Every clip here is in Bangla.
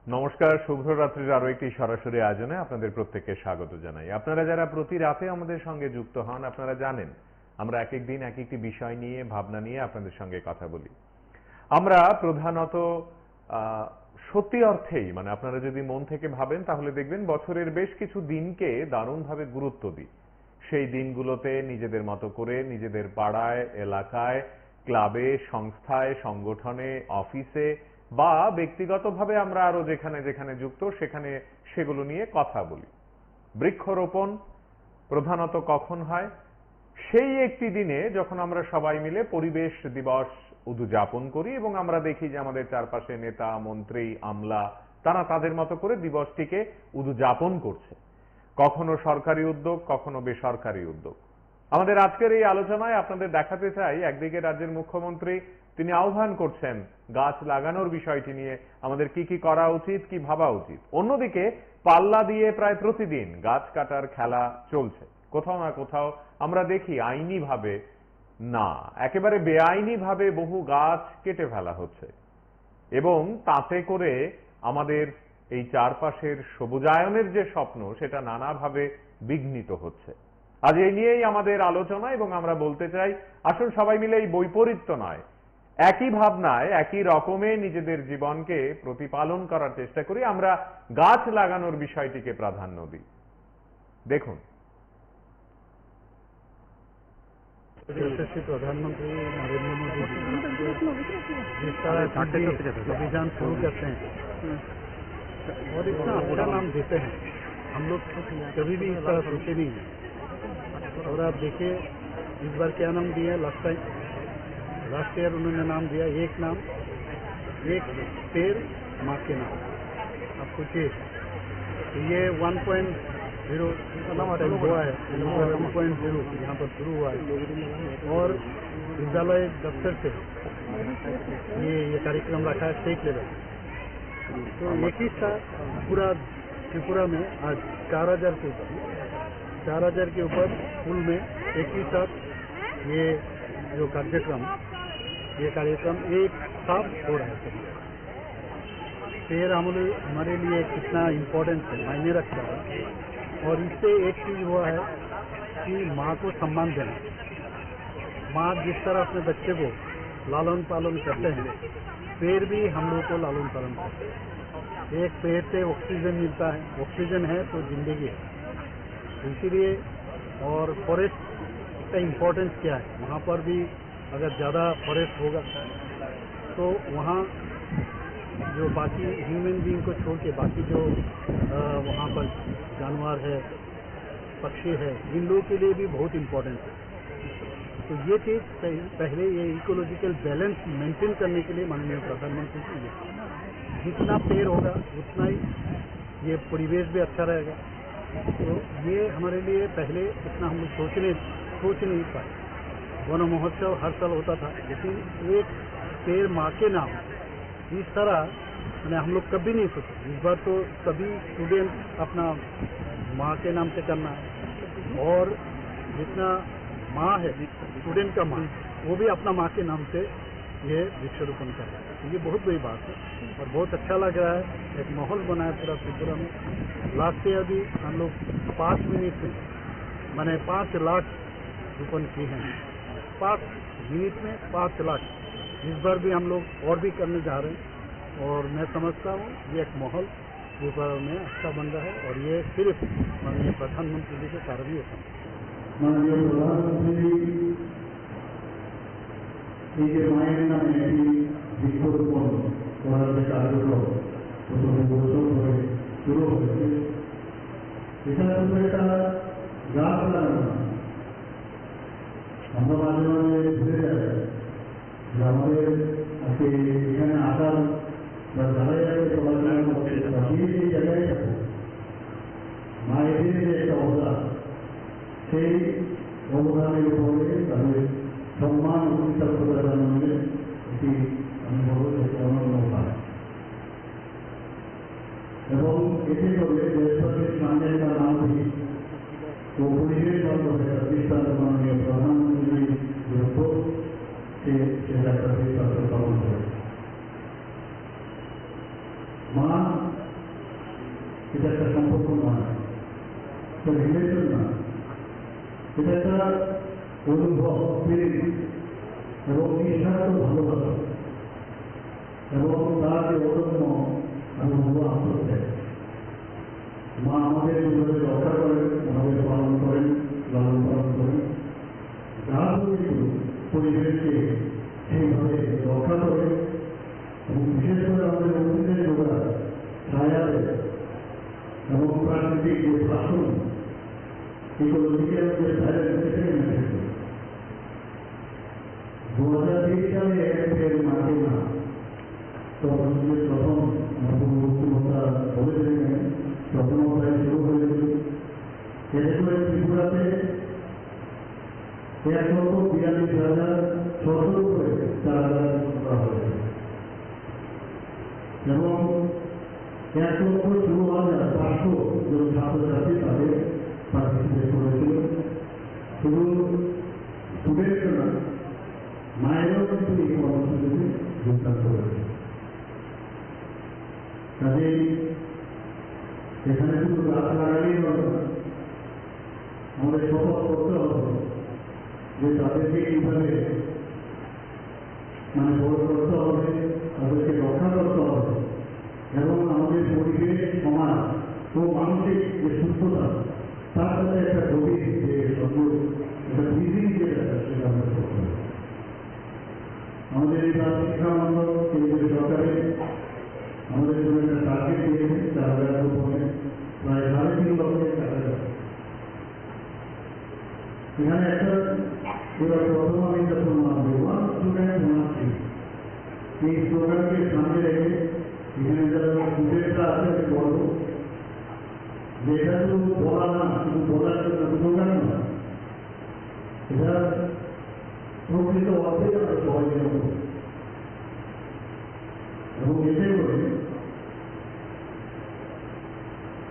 নমস্কার, শুভরাত্রির আরো একটি সরাসরি আয়োজনে আপনাদের প্রত্যেককে স্বাগত জানাই। আপনারা যারা প্রতি রাতে আমাদের সঙ্গে যুক্ত হন, আপনারা জানেন আমরা এক এক দিন এক একটি বিষয় নিয়ে, ভাবনা নিয়ে আপনাদের সঙ্গে কথা বলি। আমরা প্রধানত সত্যি অর্থেই, মানে আপনারা যদি মন থেকে ভাবেন তাহলে দেখবেন বছরের বেশ কিছু দিনকে দারুণভাবে গুরুত্ব দিই। সেই দিনগুলোতে নিজেদের মতো করে নিজেদের পাড়ায়, এলাকায়, ক্লাবে, সংস্থায়, সংগঠনে, অফিসে বা ব্যক্তিগতভাবে আমরা আরো যেখানে যেখানে যুক্ত সেখানে সেগুলো নিয়ে কথা বলি। বৃক্ষরোপণ প্রধানত কখন হয়? সেই একটি দিনে যখন আমরা সবাই মিলে পরিবেশ দিবস উদযাপন করি এবং আমরা দেখি যে আমাদের চারপাশে নেতা, মন্ত্রী, আমলা তারা তাদের মতো করে দিবসটিকে উদযাপন করছে। কখনো সরকারি উদ্যোগ, কখনো বেসরকারি উদ্যোগ। আমাদের আজকের এই আলোচনায় আপনাদের দেখাতে চাই, একদিকে রাজ্যের মুখ্যমন্ত্রী তিনি আহ্বান করছেন গাছ লাগানোর বিষয়টি নিয়ে আমাদের কি কি করা উচিত, কি ভাবা উচিত। অন্যদিকে পাল্লা দিয়ে প্রায় প্রতিদিন গাছ কাটার খেলা চলছে। কোথাও না কোথাও আমরা দেখি আইনি ভাবে না, একেবারে বেআইনি ভাবে বহু গাছ কেটে ফেলা হচ্ছে এবং তাতে করে আমাদের এই চারপাশের সবুজায়নের যে স্বপ্ন সেটা নানাভাবে বিঘ্নিত হচ্ছে। আজ এই নিয়েই আমাদের আলোচনা এবং আমরা বলতে চাই আসুন সবাই মিলে এই বৈপরীত্য নয়, একই ভাবনায় একই রকমে নিজেদের জীবনকে প্রতিপালন করার চেষ্টা করি, আমরা গাছ লাগানোর বিষয়টিকে প্রাধান্য দিই। দেখুন, यशस्वी प्रधानमंत्री नरेंद्र मोदी जिस तरह अभियान शुरू करते हैं और इतना अच्छा नाम देते हैं, हम लोग कभी भी इस तरह सोचे नहीं है। और आप देखिए इस बार क्या नाम दिया, लास्ट ईयर उन्होंने नाम दिया एक नाम एक पेड़ माँ के नाम। आप सोचिए ये 1.0 हुआ है, 2.0 यहाँ पर शुरू हुआ है और विद्यालय दफ्तर से ये कार्यक्रम रखा है स्टेट लेवल। तो एक ही साथ पूरा त्रिपुरा में आज 4000 के ऊपर स्कूल में एक ही साथ ये जो कार्यक्रम एक साथ हो रहा है। पेड़ हमारे लिए कितना इम्पोर्टेंट है, मायने रखता है। और इससे एक चीज हुआ है कि माँ को सम्मान देना। माँ जिस तरह अपने बच्चे को लालन पालन करते हैं, पेड़ भी हम लोग को लालन पालन करते हैं। एक पेड़ से ऑक्सीजन मिलता है, ऑक्सीजन है तो जिंदगी है। इसीलिए और फॉरेस्ट का इम्पोर्टेंस क्या है, वहाँ पर भी अगर ज़्यादा फॉरेस्ट होगा तो वहाँ जो बाकी ह्यूमन बीइंग को छोड़ के बाकी जो वहाँ पर जानवर है, पक्षी है, इन लोगों के लिए भी बहुत इम्पोर्टेंट है। तो ये चीज़ पहले ये इकोलॉजिकल बैलेंस मेंटेन करने के लिए माननीय प्रधानमंत्री जी जितना पेड़ होगा उतना ही ये परिवेश भी अच्छा रहेगा। तो ये हमारे लिए पहले इतना हम लोग सोच नहीं पाए। वन महोत्सव हर साल होता था, लेकिन एक पेड़ माँ के नाम इस तरह मैंने हम लोग कभी नहीं सोचे। इस बार तो सभी स्टूडेंट अपना माँ के नाम से करना है और जितना माँ है स्टूडेंट का माँ वो भी अपना माँ के नाम से ये वृक्षारोपण कर रहा है। तो ये बहुत बड़ी बात है और बहुत अच्छा लग रहा है। एक माहौल बना है पूरा त्रिपुरा में। लास्ट ईयर भी हम लोग 5 मिनट में मैंने 5 लाख रोपण किए हैं। 5 मिनट में 5 लाख। इस बार भी हम लोग और भी करने जा रहे हैं और मैं समझता हूँ ये एक माहौल त्रिपुरा में अच्छा बन रहा है और ये सिर्फ माननीय प्रधानमंत्री जी के कारण ही होता है। माननीय प्रधानमंत्री নিজের মায়ের নামে একটি বৃক্ষরোপণ করার যে কার্যক্রম প্রথমে বছর ধরে শুরু হয়েছে, এখানে শুধু একটা গাছ লাগানো না, আমরা মাঝে মাঝে ভুলে যাই যে আমাদের আজকে এখানে আসার বা যারা জায়গায় চলাচলা করছে বাকিয়ে যে জায়গায় থাকবো, মায়েদের যে একটা অবদান, সেই অবদানের উপরে তাদের সম্মান ও কৃতজ্ঞতা জানানোর একটি আমি বলব একটি অনন্য উপায়। এবং এতে করে দেশবাসীর সামনে একটা নাগরিক ও পরিবেশ বান্ধব একটা দৃষ্টান্ত মাননীয় প্রধানমন্ত্রীর লক্ষ্য সে একটা দৃষ্টান্ত পালন করে। মা এটা একটা সম্পর্ক নয়, একটা রিলেশন না, এটা একটা অনুভব, ফিলিং এবং নিঃস্বার্থ ভালোবাসা এবং তার যে অদম্য আমি বলবো আত্মত্যাগ। মা আমাদের যেভাবে রক্ষা করেন, আমাদের পালন করেন, লালন পালন করেন, গাছ কিন্তু পরিবেশকে সেইভাবে রক্ষা করে এবং বিশেষ করে আমাদের অতীতের যোগা ছায়ারে এবং প্রাকৃতিক যে শাসন ইকোলজিক্যাল যে ব্যালেন্স সেটাকে মেনটেন করে। 2023 সালে এর মাঠে না তখন প্রথম মুখ্যমন্ত্রী বলেছিলেন প্রথম অধ্যায় শুরু হয়েছিল। এতে করে ত্রিপুরাতে 1,42,600 উপরে চারা করা হয়েছে এবং 1,16,500 জন ছাত্রছাত্রী তাদের পার্টিসিপেট করেছিল। শুধু স্টুডেন্ট না, মায়েরও কিন্তু এই কর্মসূচিতে যোগদান করেছে। কাজেই এখানে শুধু গাছ লাগালেই হবে না, আমাদের শপথ করতে হবে যে তাদেরকে কিভাবে বড় করতে হবে, তাদেরকে রক্ষা করতে হবে এবং আমাদের পরিবেশ, সমাজ ও মানসিক যে সুস্থতা তার সাথে একটা গভীর যে সংযোগ, একটা ব্রিজিং যেটা সেটা আমরা করতে হবে। আমাদের এই শিক্ষা মন্ডল কেন্দ্রীয় সরকারে আমাদের জন্য একটা টার্গেট দিয়েছে 4,000 উপরে প্রায় 3.5 লক্ষের কাছাকাছি। এখানে একটা এবার প্রথম আমি যখন মানবে 1 স্টুডেন্ট 1 ট্রি, এই স্লোগানকে সামনে রেখে এখানে যারা স্টুডেন্টরা আছে আমি বলবো যে এটা শুধু বলা না, শুধু বলার জন্য স্লোগান না, এটা প্রকৃত অর্থে আমরা সবাই মিলে করব এবং এতে করে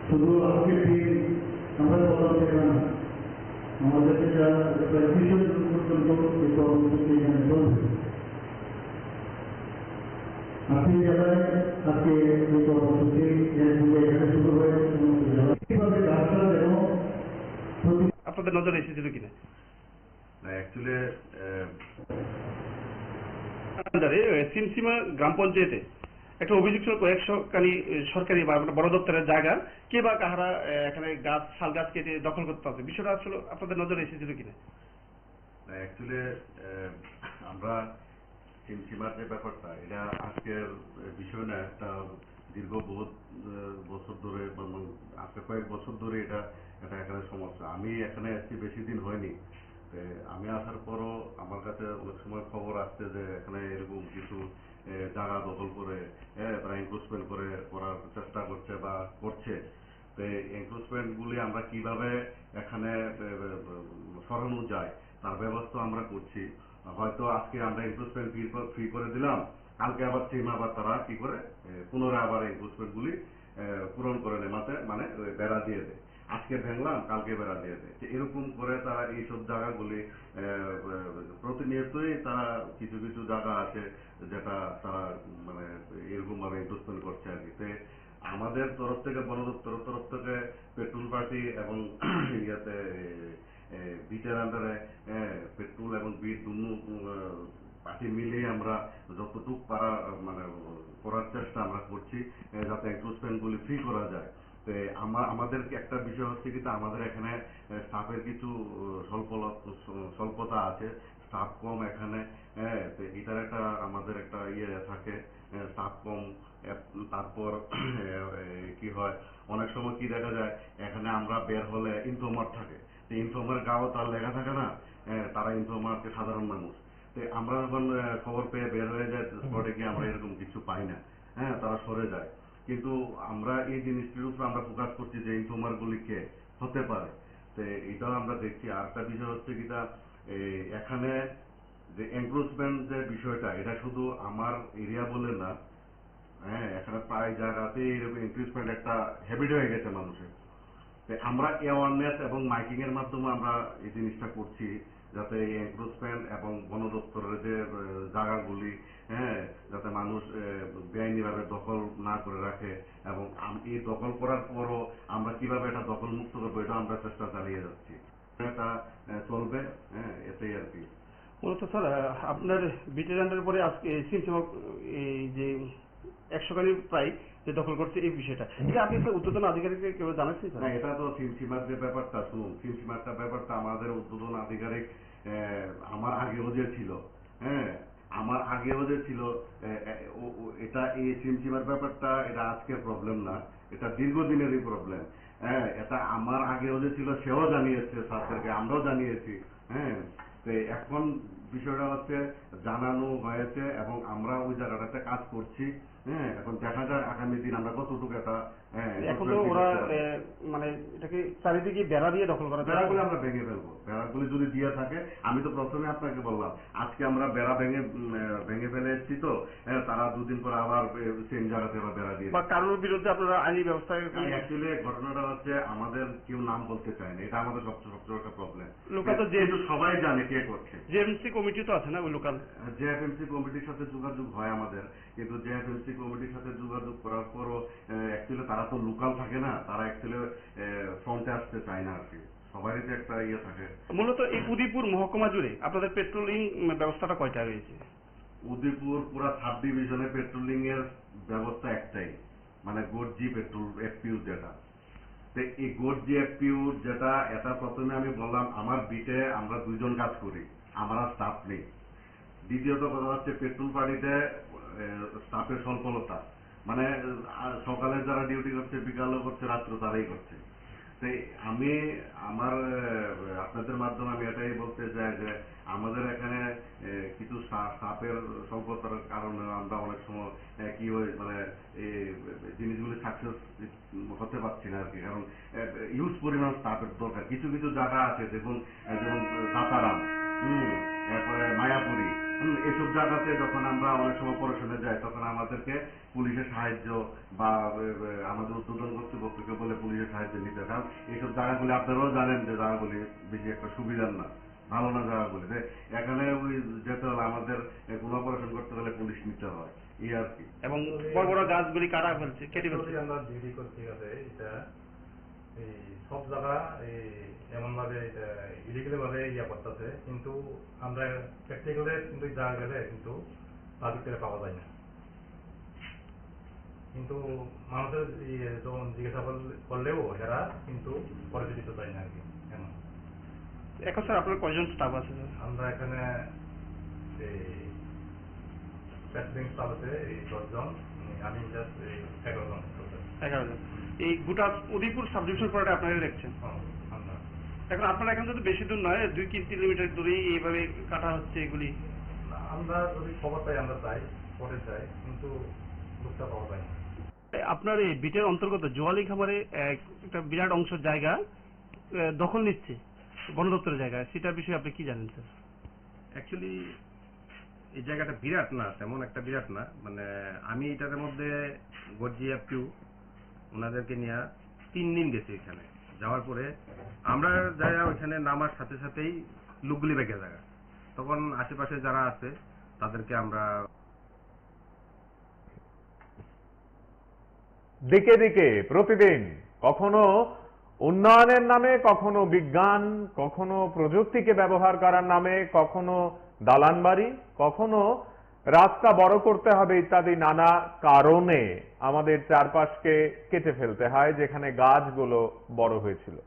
শুধু আজকের দিন আমরা বললাম সেটা না, আমাদেরকে যা প্রায় 20 জন পর্যন্ত এই কর্মসূচি এখানে চলবে। আপনি জেলায় আজকে এই কর্মসূচি এখানে শুরু হয়েছে কিভাবে গাছটা যেন আপনাদের নজরে এসেছিল কিনা? অ্যাকচুয়ালি সিমসিমা গ্রাম পঞ্চায়েতে একটা অভিযোগ ছিল কয়েকশোখানি সরকারি বা বড় দপ্তরের জায়গা কে বা কাহারা এখানে গাছ, শাল গাছ কেটে দখল করতে হবে, বিষয়টা আসলে আপনাদের নজরে এসেছিল কিনা? অ্যাকচুয়ালি আমরা সিমসিমার যে ব্যাপারটা, এটা আজকের বিষয় না, একটা দীর্ঘ বহুত বছর ধরে, আজকে কয়েক বছর ধরে এটা এখানে সমস্যা। আমি এখানে আসছি বেশি দিন হয়নি, আমি আসার পরও আমার কাছে অনেক সময় খবর আসছে যে এখানে এরকম কিছু জায়গা দখল করে তারা এনক্রোচমেন্ট করার চেষ্টা করছে বা করছে। তো এনক্রোচমেন্ট গুলি আমরা কিভাবে এখানে সরানো যায় তার ব্যবস্থা আমরা করছি। হয়তো আজকে আমরা এনক্রোচমেন্ট ফ্রি করে দিলাম, কালকে আবার সেম আবার তারা কি করে পুনরায় আবার এনক্রোচমেন্ট গুলি পূরণ করে নেমাতে বেড়া দিয়ে দেয়। আজকে ভেঙলাম, কালকে বেড়া দিয়ে দেয়। এরকম করে তারা এইসব জায়গাগুলি প্রতিনিয়তই তারা কিছু কিছু জায়গা আছে যেটা তারা এরকম ভাবে এনক্রোচমেন্ট করছে আর কি। আমাদের তরফ থেকে, বন দপ্তরের তরফ থেকে পেট্রোল পার্টি এবং ইয়াতে বিটের আন্ডারে পেট্রোল এবং বিট দুনো পার্টি মিলিয়ে আমরা যতটুকু পারা করার চেষ্টা আমরা করছি যাতে এনক্রোচমেন্ট গুলি ফ্রি করা যায়। তো আমাদের একটা বিষয় হচ্ছে কিন্তু আমাদের এখানে স্টাফের কিছু স্বল্পতা আছে, স্টাফ কম এখানে। তো এটার একটা আমাদের একটা থাকে, স্টাফ কম। তারপর কি হয়, অনেক সময় কি দেখা যায় এখানে আমরা বের হলে ইনফর্মার থাকে, তো ইনফর্মার গাও তার লেখা থাকে না, তারা ইনফর্মারকে সাধারণ মানুষ। তো আমরা যখন খবর পেয়ে বের হয়ে যায় স্পটে গিয়ে আমরা এরকম কিছু পাই না, তারা সরে যায়। কিন্তু আমরা এই জিনিসটির উপর আমরা ফোকাস করছি যে ইনফর্মার গুলি কে হতে পারে, তো এটাও আমরা দেখছি। আর একটা বিষয় হচ্ছে কিটা, এখানে যে এনক্রোচমেন্ট যে বিষয়টা, এটা শুধু আমার এরিয়া বলে না, এখানে প্রায় জায়গাতেই এরকম এনক্রোচমেন্ট একটা হ্যাবিট হয়ে গেছে মানুষের। আমরা অ্যাওয়ারনেস এবং মাইকিং এর মাধ্যমে আমরা এই জিনিসটা করছি যাতে এই এনক্রোচমেন্ট এবং বন দপ্তরের যে জায়গাগুলি যাতে যাতে মানুষ বেআইনিভাবে দখল না করে রাখে, এবং এই দখল করার পরও আমরা কিভাবে এটা দখল মুক্ত করবো এটা আমরা চেষ্টা চালিয়ে যাচ্ছি। এটা চলবে, হ্যাঁ, এটাই আর কি। মূলত স্যার আপনার বিটের আন্ডারের পরে আজকে সিমসিমা এই যে 100 গাড়ি প্রায় যে দখল করছে এই বিষয়টা, এটা আপনি স্যার উদ্বোধন আধিকারিককে কেউ জানাচ্ছেন স্যার? না, এটা তো সিমসিমার যে ব্যাপারটা, শুনুন, সিমসিমারটা ব্যাপারটা আমাদের উদ্বোধন আধিকারিক আমার আগেও যে ছিল, হ্যাঁ, আমার আগেও যে ছিল, এটা এই সিমসিমার ব্যাপারটা এটা আজকের প্রবলেম না, এটা দীর্ঘদিনেরই প্রবলেম। হ্যাঁ, এটা আমার আগেও যে ছিল সেও জানিয়েছে স্যারদেরকে, আমরাও জানিয়েছি। হ্যাঁ, তো এখন বিষয়টা হচ্ছে জানানো হয়েছে এবং আমরা ওই জায়গাটাতে কাজ করছি। হ্যাঁ, এখন দেখা যাক আগামী দিন আমরা কতটুকু এটা এখন তো ওরা মানে এটাকে চারিদিকে বেড়া দিয়ে দখল করা, বেড়াগুলি আমরা ভেঙে ফেলবো। বেড়াগুলি যদি দিয়ে থাকে, আমি তো প্রথমে আপনাকে বললাম আজকে আমরা বেড়া ভেঙে ফেলে এসেছি, তো তারা দুদিন পর আবার সেম জায়গাতে আবার বেড়া দিয়ে, বা কারোর বিরুদ্ধে আপনারা আইনি ব্যবস্থা। অ্যাকচুয়ালি ঘটনাটা হচ্ছে আমাদের কেউ নাম বলতে চায় না, এটা আমাদের সবচেয়ে একটা প্রবলেম। লোকাল তো যেহেতু সবাই জানে কে করছে, জেএমসি কমিটি তো আছে না ওই লোকাল, জেএফএমসি কমিটির সাথে যোগাযোগ হয় আমাদের, কিন্তু জেএফএমসি কমিটির সাথে যোগাযোগ করার পরও অ্যাকচুয়ালি তারা তো লোকাল থাকে না, তারা অ্যাকচুয়ালি ফ্রন্টে আসতে চায় না আর কি, সবারই তো একটা ইয়ে থাকে। মূলত এই উদয়পুর মহকুমা জুড়ে আপনাদের পেট্রোলিং ব্যবস্থাটা কয়টা রয়েছে? উদয়পুর পুরা সাব ডিভিশনে পেট্রোলিং এর ব্যবস্থা একটাই, মানে গর্জি পেট্রোল এফপিউ যেটা। তো এই গর্জি এফপিউ যেটা, এটা প্রথমে আমি বললাম আমার বিটে আমরা 2 জন কাজ করি, আমরা স্টাফ নেই। দ্বিতীয়ত কথা হচ্ছে পেট্রোল পার্টিতে স্টাফের স্বল্পতা, মানে সকালে যারা ডিউটি করছে, বিকালও করছে, রাত্র তারাই করছে। তাই আমি আমার আপনাদের মাধ্যমে আমি এটাই বলতে চাই যে আমাদের এখানে কিছু স্টাফের স্বল্পতার কারণে আমরা অনেক সময় কি হয়, মানে এই জিনিসগুলি সাকসেস হতে পারছি না আর কি, কারণ ইউজ পরিমাণ স্টাফের দরকার। কিছু কিছু জায়গা আছে দেখুন, যেমন দাতারাম, এরপরে মায়াপুরি, এসব জায়গাতে যখন আমরা অনেক সময় পড়াশোনা যাই তখন আমাদেরকে পুলিশের সাহায্য বা আমাদের উদ্বোধন কর্তৃপক্ষকে বলে পুলিশের সাহায্য নিতে, কারণ এইসব জায়গাগুলি আপনারাও জানেন যে জায়গাগুলি বেশি একটা সুবিধার না, ভালো না জায়গাগুলি। এখানে ওই যেতে হলে আমাদের কোনো অপারেশন করতে হলে পুলিশ নিতে হয়, এই আর কি। এবং বড় বড় গাছগুলি কেটে ফেলছে। আমরা ডিউটি করছি এটা এই সব জায়গা এমন ভাবে ইলিগাল ভাবে ইয়া করতেছে, কিন্তু আমরা প্র্যাকটিক্যালে কিন্তু জায়গা গেলে কিন্তু তাদের থেকে পাওয়া যায় না, কিন্তু মানুষের যখন জিজ্ঞাসা করলেও এরা কিন্তু পরিচয় দিতে চায় না আর কি। এমন এখন স্যার আপনার কয়জন স্টাফ আছে? আমরা এখানে প্যাট্রোলিং স্টাফ আছে 10 জন, আমি জাস্ট 11 জন। 11 জন। এই গোটা উদয়পুর সাব ডিভিশন পরে আপনারা দেখছেন। এখন আপনারা এখন যদি বেশি দূর নয়, 2-3 কিলোমিটার দূরেই এইভাবে কাটা হচ্ছে এগুলি। আমরা যদি খবর পাই আমরা যাই, পরে যাই, কিন্তু লোকটা পাওয়া যায় না। আপনার এই বিটের অন্তর্গত জোয়ালি খামারে একটা বিরাট অংশ জায়গা দখল নিচ্ছে বন দপ্তরের জায়গা, সেটার বিষয়ে আপনি কি জানেন স্যার? অ্যাকচুয়ালি এই জায়গাটা বিরাট না, তেমন একটা বিরাট না, মানে আমি এটার মধ্যে গর্জি এফপিউ ওনাদেরকে নিয়ে 3 দিন গেছি। এখানে যাওয়ার পরে আমরা যাই ওইখানে নামার সাথে সাথেই লুকগুলি বেঁকে জায়গা, তখন আশেপাশে যারা আছে তাদেরকে আমরা দিকে দিকে প্রতিদিন কখনো উন্নয়নের নামে, কখনো বিজ্ঞান, কখনো প্রযুক্তিকে ব্যবহার করার নামে, কখনো দালান বাড়ি, কখনো রাস্তা বড় করতে হবে ইত্যাদি নানা কারণে আমাদের চারপাশকে কেটে ফেলতে হয়, যেখানে গাছগুলো বড় হয়েছিল।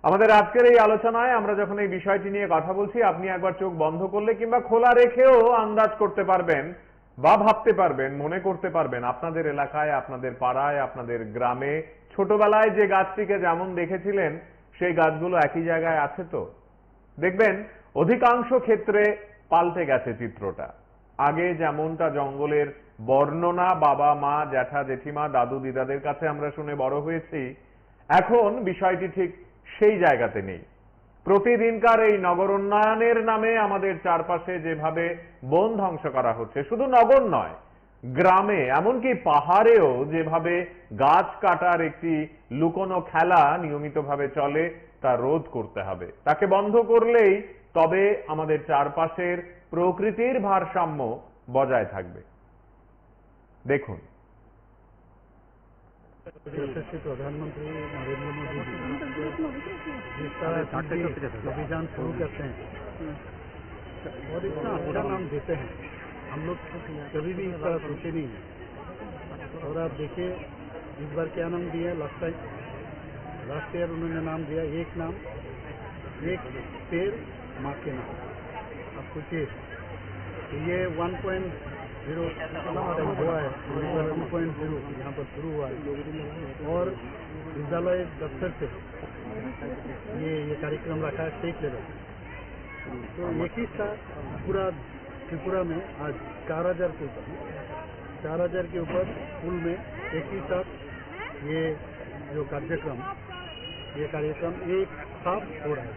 আমাদের আজকের এই আলোচনায় আমরা যখন এই বিষয়টি নিয়ে কথা বলছি, আপনি একবার চোখ বন্ধ করলে কিংবা খোলা রেখেও আন্দাজ করতে পারবেন বা ভাবতে পারবেন, মনে করতে পারবেন আপনাদের এলাকায়, আপনাদের পাড়ায়, আপনাদের গ্রামে ছোটবেলায় যে গাছটিকে যেমন দেখেছিলেন সেই গাছগুলো একই জায়গায় আছে। তো দেখবেন অধিকাংশ ক্ষেত্রে পাল্টে গেছে চিত্রটা। আগে যেমনটা জঙ্গলের বর্ণনা বাবা মা জ্যাঠা জেঠিমা দাদু দিদাদের কাছে আমরা শুনে বড় হয়েছি, এখন বিষয়টি ঠিক সেই জায়গাতে নেই। প্রতিদিনকার এই নগর উন্নয়নের নামে আমাদের চারপাশে যেভাবে বন ধ্বংস করা হচ্ছে, শুধু নগর নয়, গ্রামে এমনকি পাহাড়েও যেভাবে গাছ কাটার একটি লুকোনো খেলা নিয়মিতভাবে চলে, তা রোধ করতে হবে। তাকে বন্ধ করলেই তবে আমাদের চারপাশের প্রকৃতির ভারসাম্য বজায় থাকবে। দেখুন। यशस्वी प्रधानमंत्री नरेंद्र मोदी जी जिस तरह अभियान शुरू करते हैं और इतना अच्छा नाम देते हैं, हम लोग कभी भी इस तरह सोचे नहीं है। और आप देखिए इस बार क्या नाम दिया, लास्ट ईयर उन्होंने नाम दिया एक नाम एक पेड़ माँ के नाम। अब सोचिए ये 1.0 हुआ है, 2.0 यहाँ पर शुरू हुआ है और विद्यालय दफ्तर से ये कार्यक्रम रखा है स्टेट लेवल। तो एक ही साथ पूरा त्रिपुरा में आज 4000 के ऊपर स्कूल में एक ही साथ ये जो कार्यक्रम एक साथ हो रहा है।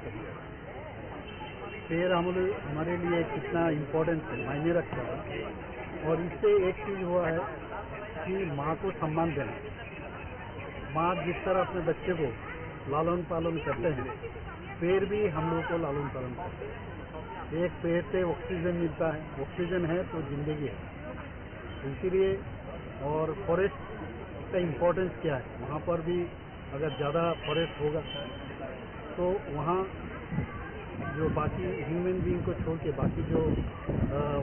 पेड़ हमारे लिए कितना इम्पोर्टेंस है, मायने रखता है। और इससे एक चीज हुआ है कि माँ को सम्मान देना। माँ जिस तरह अपने बच्चे को लालन पालन करते हैं, पेड़ भी हम लोगों को लालन पालन करते हैं। एक पेड़ से ऑक्सीजन मिलता है, ऑक्सीजन है तो जिंदगी है। इसीलिए और फॉरेस्ट का इम्पोर्टेंस क्या है, वहाँ पर भी अगर ज़्यादा फॉरेस्ट होगा तो वहाँ जो बाकी ह्यूमन बीइंग को छोड़ के बाकी जो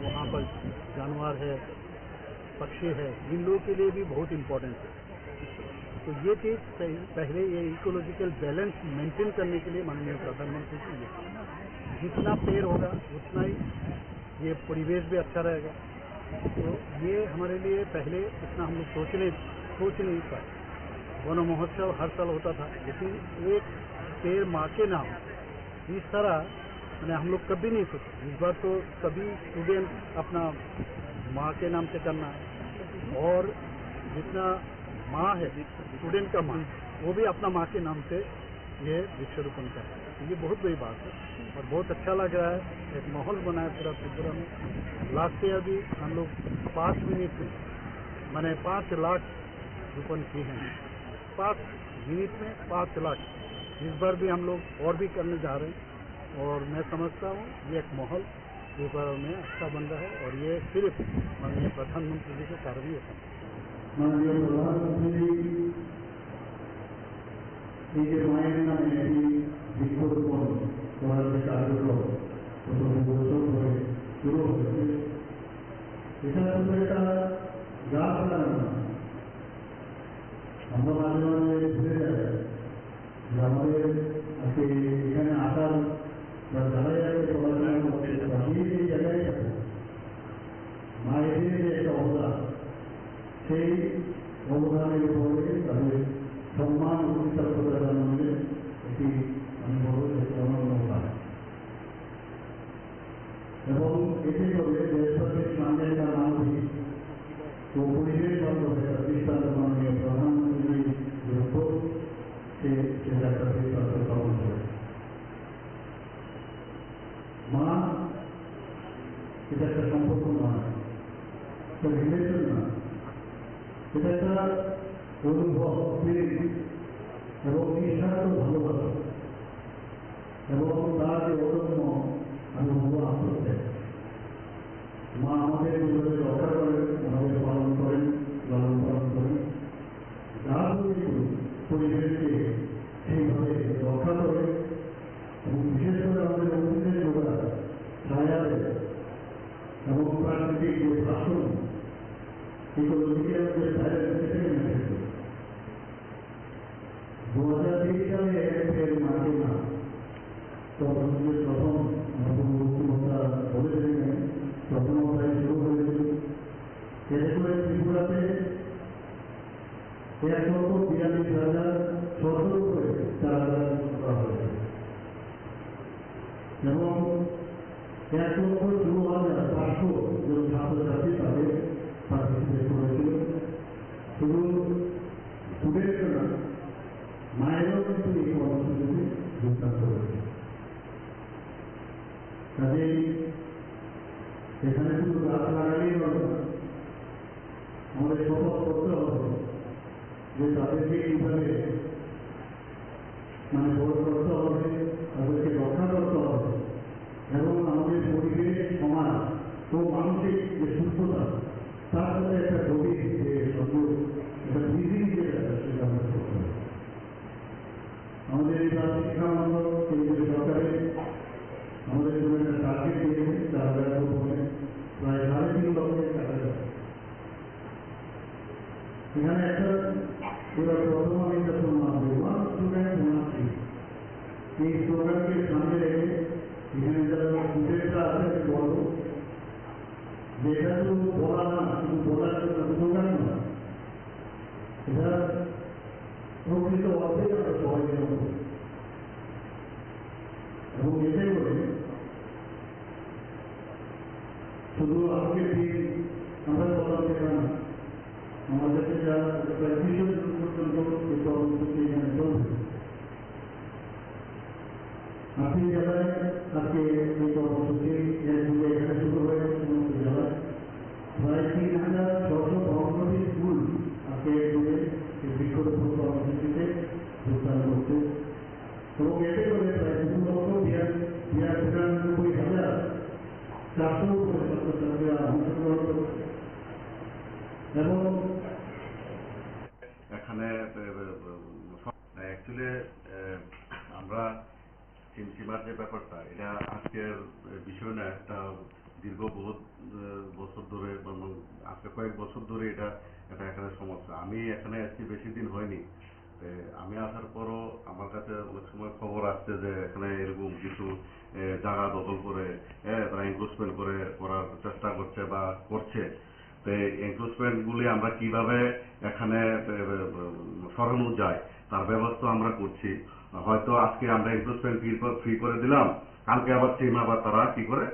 वहाँ पर जानवर है, पक्षी है, इन लोगों के लिए भी बहुत इम्पोर्टेंट है। तो ये चीज़ पहले ये इकोलॉजिकल बैलेंस मेंटेन करने के लिए माननीय प्रधानमंत्री जी जितना पेड़ होगा उतना ही ये परिवेश भी अच्छा रहेगा। तो ये हमारे लिए पहले इतना हम लोग सोच नहीं पाए। वन महोत्सव हर साल होता था, लेकिन एक पेड़ माँ के नाम इस तरह मैंने हम लोग कभी नहीं सोचे। इस बार तो सभी स्टूडेंट अपना माँ के नाम से करना है और जितना माँ है स्टूडेंट का माँ वो भी अपना माँ के नाम से ये वृक्षारोपण कर रहा है। ये बहुत बड़ी बात है और बहुत अच्छा लग रहा है। एक माहौल बना है पूरा त्रिपुरा में। लास्ट ईयर भी हम लोग 5 मिनट में मैंने 5 लाख रोपण किए हैं। 5 मिनट में 5 लाख। इस बार भी हम लोग और भी करने जा रहे हैं और मैं समझता हूँ ये एक माहौल त्रिपुरा में अच्छा बन रहा है और ये सिर्फ माननीय प्रधानमंत्री जी के कारण ही होता है। माननीय प्रधानमंत्री এই যে মায়ের নামে একটি বৃক্ষরোপণ করার যে কার্যক্রম গত 2 বছর ধরে শুরু হয়েছে, এটা শুধু একটা গাছ লাগানো না। আমরা মাঝে মাঝে ভুলে যাই যে আমাদের আজকে এখানে আসার বা যারা যারা পড়াশোনা করছে বাকি যে জায়গায় থাকে মায়েদের যে একটা অবদান, সেই অবদানের উপরে তাদের সম্মান ও কৃতজ্ঞতা জানানোর একটি আমি বলব একটি অনন্য উপায়। এবং এতে করে দেশবাসীর সামনে তার মানবিক ও পরিবেশ বান্ধব একটা দৃষ্টান্ত মাননীয় প্রধানমন্ত্রীর লক্ষ্য সে একটা দৃষ্টান্ত পালন করে। মা এটা একটা সম্পর্ক নয়, একটা রিলেশন না, এটা একটা অনুভব, ফিলিং এবং নিঃস্বার্থ ভালোবাসা এবং তার যে অদম্য আমি বলবো আত্মত্যাগ। মা আমাদের নিজেদের রক্ষা করেন, আমাদের পালন করেন, লালন পালন করেন। যা যদি পরিবেশকে সেইভাবে রক্ষা করে এবং বিশেষ করে আমাদের অতীতের যোগা ছায়া দেয় এবং প্রাকৃতিক যে ভাষণ ইকোলজিক্যাল যে ব্যালেন্স সেটাকে মেনটেন করে। 2003 সালে এর মাকে না তখন প্রথম মুখ্যমন্ত্রী বলেছিলেন, প্রথম অধ্যায় শুরু হয়েছিল। এতে করে ত্রিপুরাতে 1,42,600 করে 4,000 করা হয়েছে এবং 1,14,500 জন ছাত্রছাত্রী তাদের পার্টিসিপেট করেছিল। শুধু স্টুডেন্ট না, মায়েরও কিন্তু এই কর্মসূচিতে যোগদান করেছে। কাজেই এখানে শুধু গাছ লাগালেই হবে না, আমাদের শপথ করতে হবে যে তাদেরকে কীভাবে বড় করতে হবে, তাদেরকে রক্ষা করতে হবে এবং আমাদের পরিবেশ, সমাজ ও মানসিক যে সুস্থতা তার সাথে একটা গভীর প্রাথমিক শিক্ষা মন্ডল কেন্দ্রীয় সরকারে আমাদের জন্য একটা টার্গেট দিয়েছে 4,000 উপরে প্রায় 3.5 লক্ষের কাছাকাছি। এখানে একটা প্রথম আমি যখন মানবো 1 স্টুডেন্ট 1 ফিস, এই স্লোগানকে সামনে রেখে এখানে যারা স্টুডেন্টরা আছে বড় যেটা শুধু বলা না, শুধু বলার জন্য স্লোগান না, এটা প্রকৃত অর্থে আমরা সবাই গ্রহণ করি এবং এতে করে শুধু আজকের দিন আমরা বলা যাবে না, আমাদেরকে যা প্রায় 20 জন পর্যন্ত এই কর্মসূচি এখানে চলবে। আপনি জেলায় আজকে এই কর্মসূচি এখানে শুরু হয়েছে সমস্ত জেলায় প্রায় 3,652টি স্কুল আজকে এই বৃক্ষরোপণ কর্মসূচিতে যোগদান করছে এবং এতে করে প্রায় 2,93,400 উপরে ছাত্রছাত্রীরা অংশগ্রহণ করছে এবং এখানে অ্যাকচুয়ালি আমরা সিমসিমার যে ব্যাপারটা এটা আজকের বিষয় না, একটা দীর্ঘ বহুত বছর ধরে আজকে কয়েক বছর ধরে এটা এখানে সমস্যা। আমি এখানে আসছি বেশি দিন হয়নি, আমি আসার পরও আমার কাছে অনেক সময় খবর আসছে যে এখানে এরকম কিছু জায়গা দখল করে তারা এনক্রোচমেন্ট করার চেষ্টা করছে বা করছে। তো এনক্রোচমেন্ট গুলি আমরা কিভাবে এখানে সরানো যায় তার ব্যবস্থা আমরা করছি। হয়তো আজকে আমরা এনক্রোচমেন্ট ফ্রি করে দিলাম, কালকে আবার সেম আবার তারা কি করে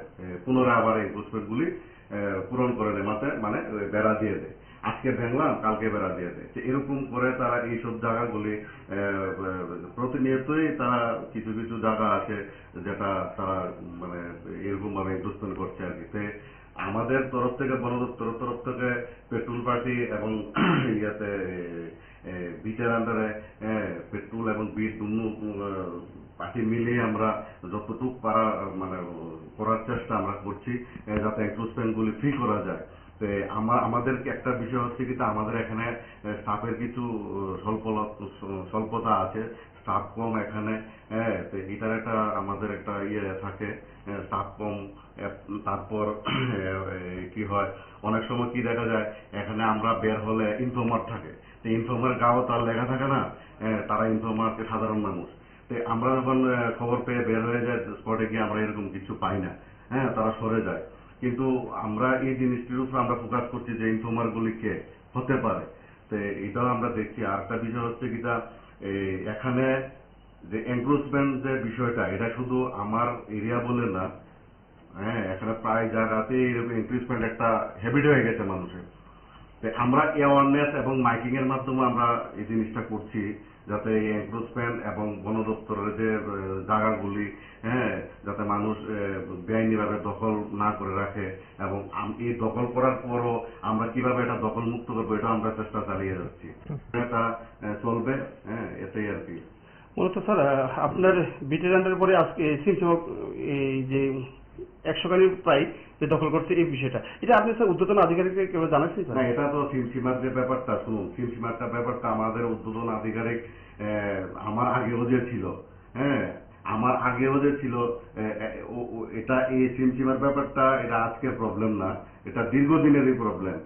পুনরায় আবার এনক্রোচমেন্ট গুলি পূরণ করে নেয়, মানে বেড়া দিয়ে দেয়। আজকে ভেঙলাম, কালকে বেড়া দিয়ে দেয়। এরকম করে তারা এইসব জায়গাগুলি প্রতিনিয়তই তারা কিছু কিছু জায়গা আছে যেটা তারা মানে এরকম ভাবে এনক্রোচমেন্ট করছে আর কি। আমাদের তরফ থেকে বন দপ্তরের তরফ থেকে পেট্রোল পার্টি এবং ইয়াতে বিটের আন্ডারে পেট্রোল এবং বিট দুনো পার্টি মিলিয়ে আমরা যতটুকু পারা মানে করার চেষ্টা আমরা করছি যাতে এনক্রোচমেন্ট গুলি ফ্রি করা যায়। তো আমাদের একটা বিষয় হচ্ছে কি আমাদের এখানে স্টাফের কিছু স্বল্পতা আছে, স্টাফ কম এখানে। তো এটার একটা আমাদের একটা থাকে, স্টাফ কম। তারপর কি হয় অনেক সময় কি দেখা যায় এখানে আমরা বের হলে ইনফর্মার থাকে, তো ইনফর্মার গাও তার লেখা থাকে না, তারা ইনফর্মারকে সাধারণ মানুষ। তো আমরা যখন খবর পেয়ে বের হয়ে যায় স্পটে গিয়ে আমরা এরকম কিছু পাই না, তারা সরে যায়। কিন্তু আমরা এই জিনিসটির উপর আমরা ফোকাস করছি যে ইনফর্মার গুলি কে হতে পারে, তো এটাও আমরা দেখছি। আর একটা বিষয় হচ্ছে কিটা এখানে যে এনক্রোচমেন্ট যে বিষয়টা এটা শুধু আমার এরিয়া বলে না, এখানে প্রায় জায়গাতে এরকম এনক্রোচমেন্ট একটা হ্যাবিট হয়ে গেছে মানুষের। আমরা অ্যাওয়ারনেস এবং মাইকিং এর মাধ্যমে আমরা এই জিনিসটা করছি যাতে এই এনক্রোচমেন্ট এবং বন দপ্তরের যে জায়গাগুলি যাতে মানুষ বেআইনিভাবে দখল না করে রাখে, এবং এই দখল করার পরও আমরা কিভাবে এটা দখল মুক্ত করবো এটা আমরা চেষ্টা চালিয়ে যাচ্ছি। এটা চলবে, এটাই আর কি। মূলত স্যার আপনার বিটের আন্ডারের পরে আজকে সিমসিমা এই যে 100 গাড়ি প্রায় যে দখল করছে এই বিষয়টা, এটা আপনি স্যার ঊর্ধ্বতন আধিকারিককে কেউ জানাচ্ছেন? না, এটা তো সিমসিমার যে ব্যাপারটা, শুনুন, সিমসিমারটা ব্যাপারটা আমাদের ঊর্ধ্বতন আধিকারিক আমার আগেও যে ছিল, এটা এই সিমসিমার ব্যাপারটা এটা আজকের প্রবলেম না, এটা দীর্ঘদিনেরই প্রবলেম।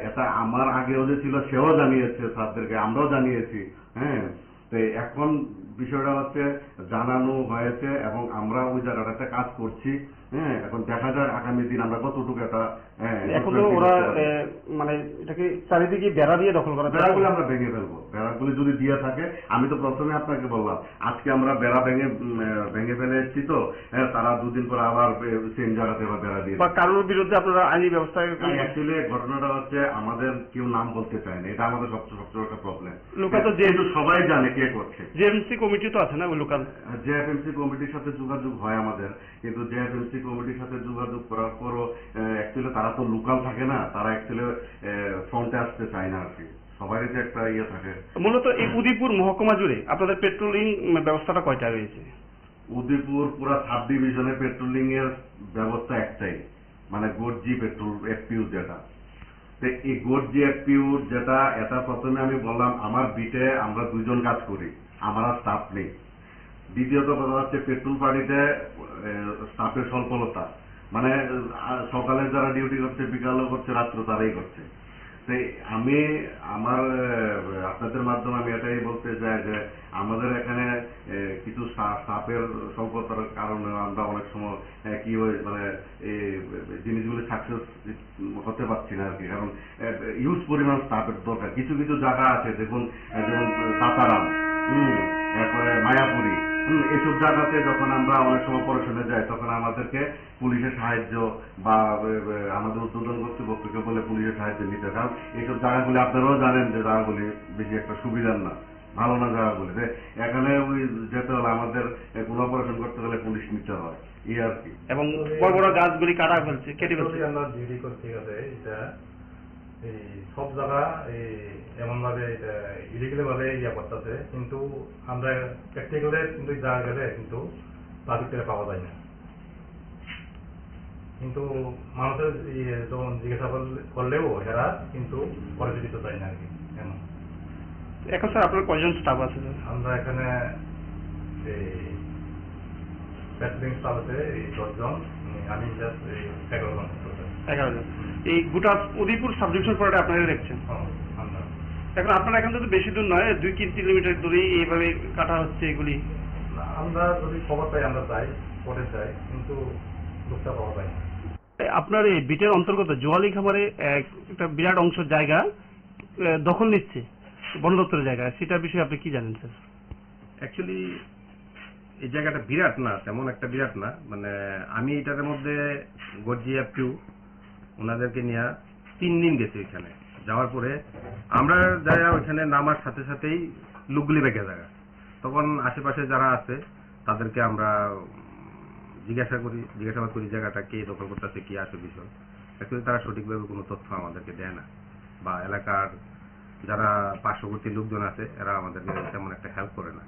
এটা আমার আগেও যে ছিল সেও জানিয়েছে স্যারদেরকে, আমরাও জানিয়েছি। তো এখন বিষয়টা হচ্ছে জানানো হয়েছে এবং আমরা ওই জায়গাটাতে কাজ করছি। এখন দেখা যাক আগামী দিন আমরা কতটুকু এটা এখন তো ওরা মানে এটাকে চারিদিকে বেড়া দিয়ে দখল করা, বেড়াগুলো আমরা ভেঙে ফেলবো। বেড়াগুলি যদি দিয়ে থাকে, আমি তো প্রথমে আপনাকে বললাম আজকে আমরা বেড়া ভেঙে ফেলে এসেছি, তো তারা দুদিন পর আবার সেম জায়গাতে বেড়া দিয়ে বা কারোর বিরুদ্ধে আপনারা আইনি ব্যবস্থা। অ্যাকচুয়ালি ঘটনাটা হচ্ছে আমাদের কেউ নাম বলতে চায় না, এটা আমাদের সবচেয়ে একটা প্রবলেম। লোকাল তো যেহেতু সবাই জানে কে করছে, জেএমসি কমিটি তো আছে না ওই লোকাল, জেএফএমসি কমিটির সাথে যোগাযোগ হয় আমাদের, কিন্তু জেএফএমসি কমিটির সাথে যোগাযোগ করার পরও অ্যাকচুয়ালি তারা তো লোকাল থাকে না, তারা অ্যাকচুয়ালি ফ্রন্টে আসতে চায় না আর কি, সবারই তো একটা থাকে। মূলত এই উদয়পুর মহকুমা জুড়ে আপনাদের পেট্রোলিং ব্যবস্থাটা কয়টা রয়েছে? উদয়পুর পুরা সাব ডিভিশনে পেট্রোলিং এর ব্যবস্থা একটাই, মানে গর্জি পেট্রোল এফপিউ যেটা। এই গর্জি এফপিউ যেটা, এটা প্রথমে আমি বললাম আমার বিটে আমরা 2 জন কাজ করি, আমার স্টাফ নেই। দ্বিতীয়ত কথা হচ্ছে পেট্রোল পানিতে স্টাফের স্বল্পতা, মানে সকালে যারা ডিউটি করছে, বিকালও করছে, রাত্র তারাই করছে। তাই আমি আমার আপনাদের মাধ্যমে আমি এটাই বলতে চাই যে আমাদের এখানে কিছু স্টাফের স্বল্পতার কারণে আমরা অনেক সময় কি হয়, মানে এই জিনিসগুলো সাকসেস হতে পারছি না আর কি। কারণ ইউজ পরিমাণ স্টাফের দরকার। কিছু কিছু জায়গা আছে দেখুন, যেমন তাতারাম, এরপরে মায়াপুরি, এইসব জায়গাতে যখন আমরা অনেক সময় পড়াশোনা যাই তখন আমাদেরকে পুলিশের সাহায্য বা আমাদের উদ্বোধন কর্তৃপক্ষকে বলে পুলিশের সাহায্য নিতে। কারণ এইসব জায়গাগুলি আপনারাও জানেন যে জায়গাগুলি বেশি একটা সুবিধার না, ভালো না জায়গাগুলি। যে এখানে ওই যেতে হলে আমাদের কোনো অপারেশন করতে গেলে পুলিশ নিতে হয়, এই আর কি। এবং বড় বড় গাছগুলি কেটে ফেলছে। আমরা ডিউটি করতে গেলে এটা এই সব জায়গা এমন ভাবে এটা ইলিগাল ভাবে করতেছে, কিন্তু আমরা প্র্যাকটিক্যালে কিন্তু জায়গা গেলে কিন্তু তাদেরকে পাওয়া যায় না। কিন্তু মানুষের যখন জিজ্ঞাসা করলেও এরা কিন্তু পরিচিত দিতে চায় না আর কি। এমন এখন স্যার আপনার কয়জন স্টাফ আছে? আমরা এখানে প্যাট্রোলিং স্টাফ আছে 10 জন, আমি জাস্ট 11 জন। 11 জন। এই গোটা উদয়পুর সাব ডিভিশন পড়াটা আপনারা দেখছেন। এখন আপনারা এখান থেকে বেশি দূর নয়, 2-3 কিলোমিটার দূরে এইভাবে কাটা হচ্ছে এগুলি। আমরা যদি খবর পাই আমরা যাই, পরে যাই, কিন্তু লোকটা পাওয়া যায় না। আপনার এই বিটের অন্তর্গত জোয়ালি খামারে একটা বিরাট অংশ জায়গা দখল নিচ্ছে বন দপ্তরের জায়গা, সেটার বিষয়ে আপনি কি জানেন স্যার? অ্যাকচুয়ালি এই জায়গাটা বিরাট না, তেমন একটা বিরাট না। মানে আমি এটার মধ্যে গর্জিয়া ওনাদেরকে নিয়ে 3 দিন গেছি এখানে। যাওয়ার পরে আমরা যাই ওইখানে নামার সাথে সাথেই লুকগুলি বেঁকে জায়গা। তখন আশেপাশে যারা আছে তাদেরকে আমরা জিজ্ঞাসাবাদ করি জায়গাটা কে দখল করতেছে, কি আছে বিষয়। অ্যাকচুয়ালি তারা সঠিকভাবে কোনো তথ্য আমাদেরকে দেয় না, বা এলাকার যারা পার্শ্ববর্তী লোকজন আছে এরা আমাদেরকে তেমন একটা হেল্প করে না।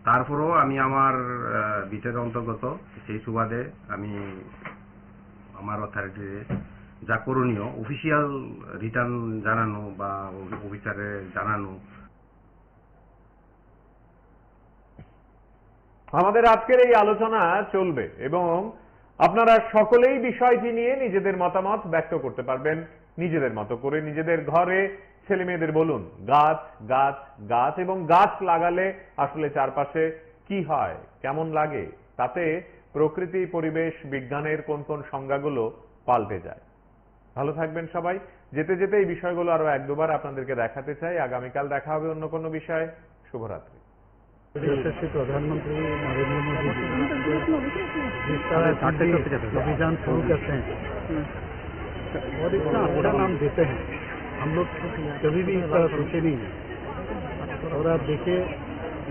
তারপরেও আমি আমার বিটের অন্তর্গত সেই সুবাদে আমি আমার অথরিটির যা করণীয় অফিসিয়াল রিটার্ন জানানো বা অফিসারে জানানো। আমাদের আজকের এই আলোচনা চলবে এবং আপনারা সকলেই বিষয়টি নিয়ে নিজেদের মতামত ব্যক্ত করতে পারবেন নিজেদের মতো করে। নিজেদের ঘরে ছেলে মেয়েদের বলুন গাছ গাছ গাছ, এবং গাছ লাগালে আসলে চারপাশে কি হয়, কেমন লাগে, তাতে প্রকৃতি, পরিবেশ, বিজ্ঞানের কোন কোন সংজ্ঞাগুলো পাল্টে যায়। ভালো থাকবেন সবাই। যেতে যেতে এই বিষয়গুলো আরো 1-2 বার আপনাদেরকে দেখাতে চাই। আগামীকাল দেখা হবে অন্য কোনো বিষয়ে। শুভরাত্রি। यशस्वी प्रधानमंत्री नरेंद्र मोदी जिस तरह अभियान शुरू करते हैं और इतना अच्छा नाम देते हैं, हम लोग कभी भी इस तरह सोचे नहीं है। और आप देखिए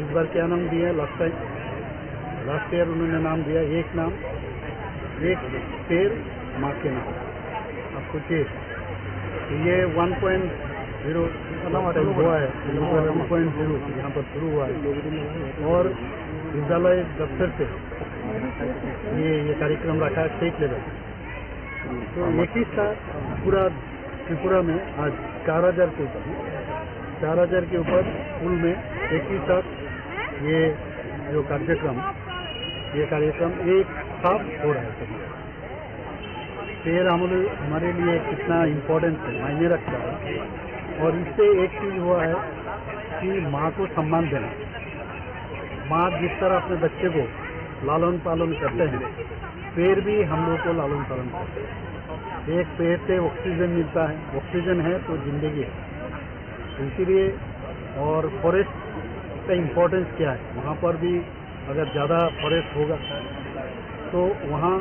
इस बार क्या नाम दिया, लास्ट ईयर उन्होंने नाम दिया एक पेड़ माँ के नाम। आप सोचिए ये 1.0 हुआ है, 2.0 यहाँ पर शुरू हुआ है। और विद्यालय दफ्तर से ये कार्यक्रम रखा है स्टेट लेवल। तो एक ही साथ पूरा त्रिपुरा में आज 4000 के ऊपर स्कूल में एक ही साथ ये जो कार्यक्रम एक साथ हो रहा है। सभी पेड़ हमारे लिए कितना इम्पोर्टेंट है, मायने रखता है। और इससे एक चीज हुआ है कि माँ को सम्मान देना। माँ जिस तरह अपने बच्चे को लालन पालन करते हैं, पेड़ भी हम लोग को लालन पालन करते हैं। एक पेड़ से ऑक्सीजन मिलता है, ऑक्सीजन है तो जिंदगी है। इसीलिए और फॉरेस्ट का इम्पोर्टेंस क्या है, वहाँ पर भी अगर ज़्यादा फॉरेस्ट होगा तो वहाँ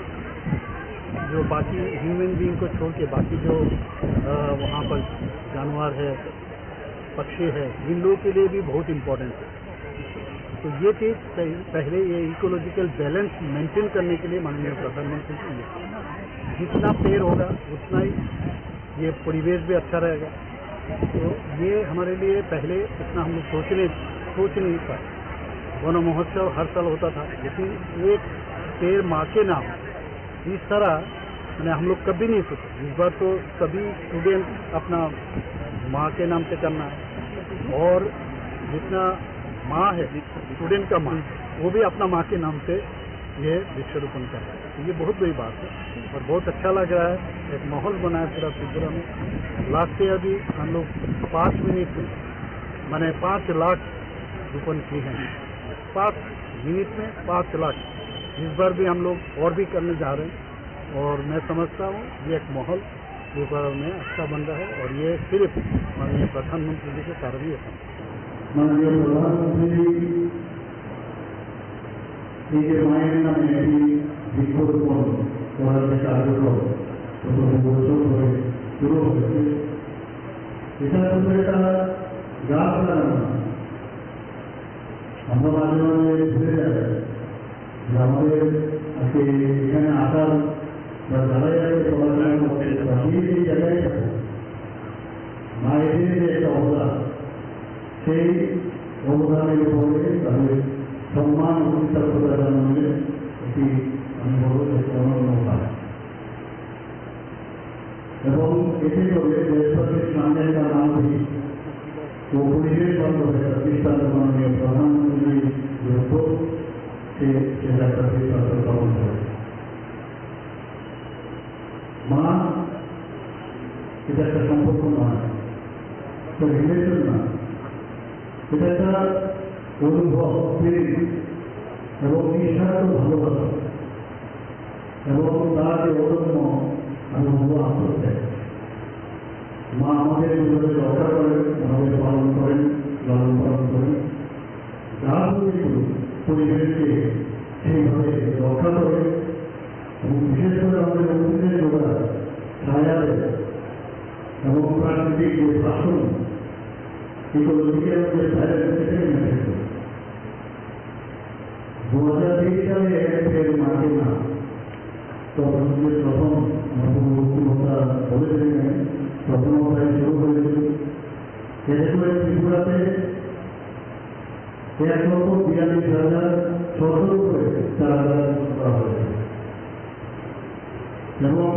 जो बाकी ह्यूमन बीइंग को छोड़ के बाकी जो वहाँ पर जानवर है, पक्षी है, इन लोगों के लिए भी बहुत इम्पोर्टेंट है। तो ये चीज़ पहले ये इकोलॉजिकल बैलेंस मेंटेन करने के लिए माननीय प्रधानमंत्री जी जितना पेड़ होगा उतना ही ये परिवेश भी अच्छा रहेगा। तो ये हमारे लिए पहले इतना हम लोग सोच नहीं पाए। वन महोत्सव हर साल होता था, लेकिन एक पेड़ माँ के नाम इस तरह मैंने हम लोग कभी नहीं सोचे। इस बार तो सभी स्टूडेंट अपना माँ के नाम से करना है, और जितना माँ है स्टूडेंट का माँ वो भी अपना माँ के नाम से ये वृक्षारोपण कर रहा है। तो ये बहुत बड़ी बात है और बहुत अच्छा लग रहा है। एक माहौल बना है पूरा त्रिपुरा में। लास्ट ईयर भी हम लोग 5 मिनट में मैंने 5 लाख रोपण किए हैं। 5 मिनट में 5 लाख। इस बार भी हम लोग और भी करने जा रहे हैं और मैं समझता हूँ ये एक माहौल त्रिपुरा में अच्छा बन रहा है और ये सिर्फ माननीय प्रधानमंत्री जी के कारण ही है। माननीय प्रधानमंत्री এই যে মায়ের নামে একটি বৃক্ষরোপণ করার যে কার্যক্রম গত 2 বছর ধরে শুরু হয়েছে, এটা শুধু একটা গাছ লাগানো না। আমরা মাঝে মাঝে ভুলে যাই যে আমাদের আজকে এখানে আসার বা যারাই আগে পড়াশোনা করতে বাকি যে জায়গায় থাকো, মায়েদের যে একটা অবদান, সেই অবদানের উপরে তাদের সম্মান ও কৃতজ্ঞতা জানানোর একটি আমি বলব যে অনন্য উপায় এবং এতে করে দেশবাসীর সামনে একটা মানবিক ও পরিবেশ বান্ধব একটা দৃষ্টান্ত মাননীয় প্রধানমন্ত্রীর যে উদ্যোগ সেটা একটা দৃষ্টান্ত গ্রহণ করে। মা এটা একটা সম্পর্ক নয়, একটা রিলেশন না, এটা একটা অনুভব, প্রেম এবং নিঃস্বার্থ ভালোবাসা এবং তার যে অদম্য আমি বলবো আত্মত্যাগ। মা আমাদের যেভাবে রক্ষা করেন, আমাদের পালন করেন, লালন পালন করেন, যার পরিবেশকে সেইভাবে রক্ষা করে এবং বিশেষ করে আমাদের অতীতের যোগা ছায়া দেয় এবং প্রাকৃতিক যে ভাষণ ইকোলজিকে আমাদের ব্যালেন্স থেকে মেনটেন করে। 2023 সালে এর মার্কেট না তখনদের প্রথম মুখ্যমন্ত্রী বলেছিলেন, প্রথম অধ্যায় শুরু হয়েছিল। এতে করে ত্রিপুরাতে 1,42,600 করে চারা গাছ করা হয়েছে এবং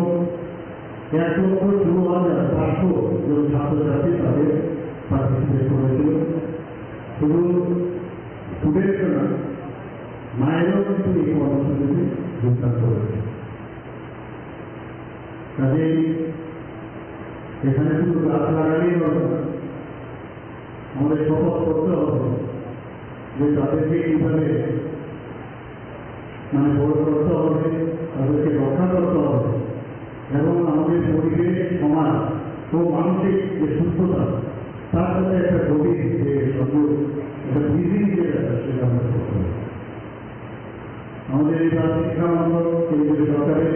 1,16,500 জন ছাত্রছাত্রী তাদের পার্টিসিপেট করেছিল। শুধু স্টুডেন্ট না, মায়েরও কিন্তু এই কর্মসূচিতে যোগদান করেছে। কাজেই এখানে শুধু গাছ লাগালেই হবে না, আমাদের শপথ করতে হবে যে তাদেরকে কীভাবে বড় করতে হবে, তাদেরকে রক্ষা করতে হবে এবং আমাদের পরিবেশ, সমাজ ও মানসিক যে সুস্থতা তার সাথে একটা গভীর যে সংযোগ, একটা বিধি যেটা সেটা আমরা করতে হবে। আমাদের এই শিক্ষা মন্ডল কেন্দ্রীয় সরকারে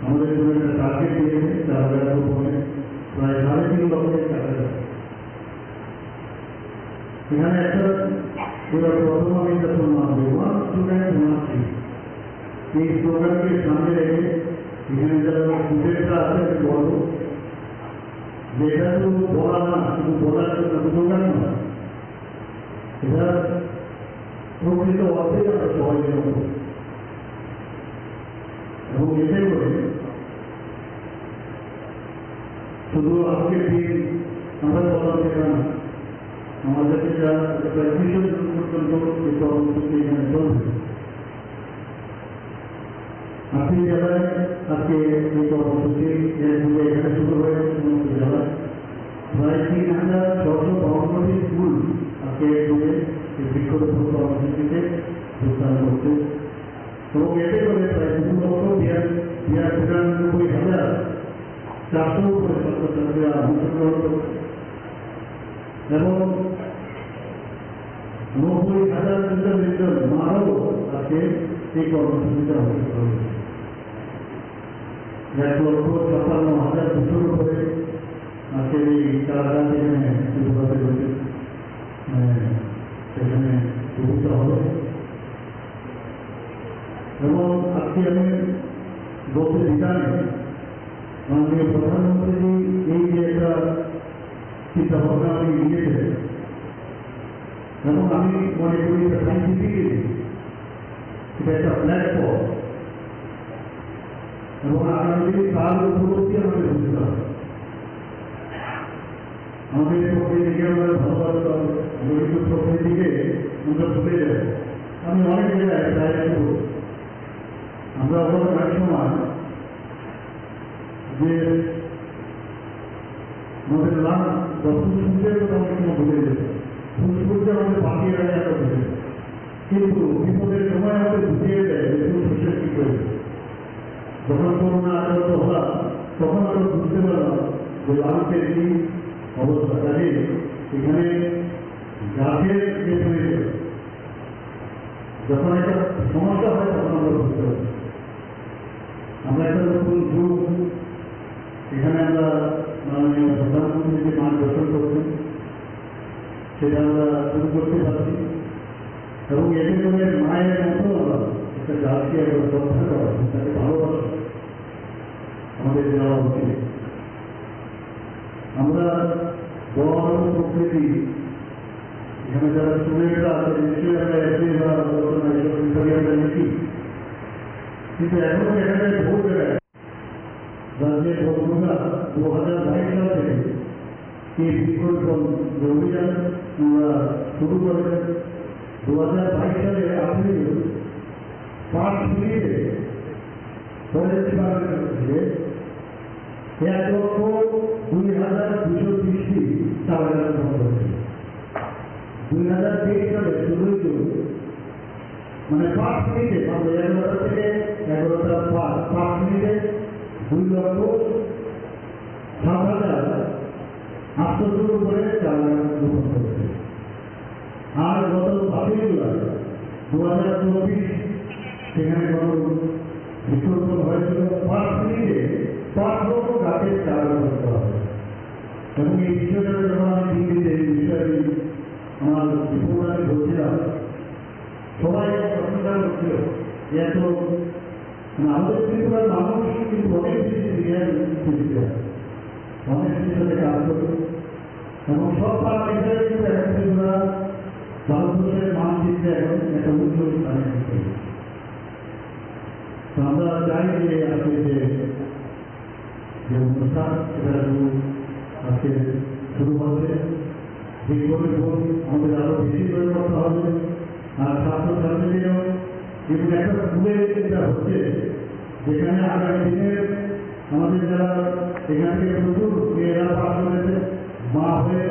আমাদের জন্য একটা টার্গেট দিয়েছে 4,000 উপরে প্রায় 3.5 লক্ষের কাছাকাছি। এখানে একটা প্রথম আমি একটা সম্মান দেব, ওয়ান স্টুডেন্ট ওয়ান ট্রি। এই স্লোগানকে সামনে রেখে এখানে যারা স্টুডেন্টরা আছে বলব যেটা শুধু বলা না, শুধু বলার জন্য স্লোগান না, এটা প্রকৃত অর্থে আমরা সবাই নেব এবং এতে করে শুধু আজকের দিন আমরা বলার দেখা না, আমাদেরকে যা প্রায় 200 জন পর্যন্ত এই কর্মসূচি এখানে চলবে। আপনি জেলায় আজকে এই কর্মসূচি এখানে শুরু হয়েছে সমস্ত জেলায় প্রায় 3,652টি স্কুল আজকে এই বৃক্ষরোপণ কর্মসূচিতে যোগদান করছে এবং এতে করে প্রায় 2,92,400 উপরে ছাত্রছাত্রীরা অংশগ্রহণ করছে এবং 90,000 মারাও আজকে এই কর্মসূচিতে অংশগ্রহণ করছে। 1,56,200 উপরে আজকে এই চারা গাছ এখানে শুরুতে রয়েছে, সেখানে উপস্থিত হবে এবং আজকে আমি বলতে বিধানে মাননীয় প্রধানমন্ত্রী এই যে একটা চিন্তা ভাবনা আমি নিয়েছেন এবং আমি মনে করি সাইন্টিফিক্যালি এটা একটা প্ল্যাটফর্ম এবং আগামী দিনে তার উপলব্ধি আমাদের বুঝতে হবে। আমাদের প্রকৃতিকে আমরা ভালোবাসতে হবে, জৈব প্রকৃতিকে আমরা ভুলে যাই আমি অনেক জায়গায় প্রায় আমরা ওখানে অনেক সময় যে আমাদের লাভ ফুসফুসের কথা অনেক সময় ভুলে যেত, ফুসফুসে আমাদের বাঁচিয়ে রাখা একটা ভুলে, কিন্তু বিপদের সময় আমাদের বুঝিয়ে দেয় যে ফুসফুসের কি করে। যখন করোনা আক্রান্ত হলাম তখন আমরা বুঝতে পারলাম যে লাভের কি অবস্থা। কাজে এখানে গাছের যে প্রয়োজন, যখন একটা সমস্যা হয় তখন আমরা বুঝতে পারি। আমরা একটা নতুন যুগ এখানে আমরা মাননীয় প্রধানমন্ত্রী যে মার্গদর্শন করছেন সেটা আমরা শুরু করতে পারছি, এবং এদের জন্য মায়ের মতো আমরা একটা গাছকে আমরা শ্রদ্ধা করা, তাকে ভালোবাসা আমাদের দেওয়া উচিত। আমরা বড় প্রকৃতি এখানে যারা স্টুডেন্টরা আছে নিশ্চয়ই আমরা এসে বা আলোচনা এইসব বিষয়ে আমরা লিখি, কিন্তু এখনো দেখা যায় বহু জায়গায় রাজ্যের বন্ধুরা 2022 সাল থেকে এই বৃক্ষরোপণ যে অভিযান আমরা শুরু করেছেন। 2022 সালের এপ্রিল 5 মিনিটে ফরেস্ট ডিপার্টমেন্ট থেকে 1,02,230টি চারা গাছ রোপণ করেছে। 2023 সালে 16 জুন মানে 5 মিনিটে, মানে 11টা থেকে 11টা 5 মিনিটে 2,07,800 উপরে চারা গাছ রোপণ করেছে। আর গত 5 জুলাই 2024 সেখানে কোনো বৃক্ষরোপণ হয়েছিল। 5 মিনিটে 5 লক্ষ গাছের চারা রোপণ করা হয়। এবং এই বিষয়টা যখন আমি দিল্লিতে এই বিষয়ে আমার রিপোর্টারে বলছিলাম, সবাই প্রশংসা করছিল যে এত আমাদের ত্রিপুরার মানুষ কিন্তু অনেক বেশি অনেক কিছুর সাথে কাজ করবে, এবং সব প্যারামিটারে কিন্তু এখন ত্রিপুরা ভারতবর্ষের মানচিত্রে এখন একটা উজ্জ্বল স্থানে আছে। তো আমরা চাই যে আজকে যে অনুষ্ঠান সেটা আজকে শুরু হচ্ছে, বৃক্ষরোপণ আমাদের আরো বেশি করে করতে হবে। আর ছাত্রছাত্রীদেরও এবং একটা স্কুলে যেটা হচ্ছে যেখানে আগামী দিনের আমাদের যারা এখান থেকে প্রচুর মেয়েরা পাশ করেছে, মা হয়ে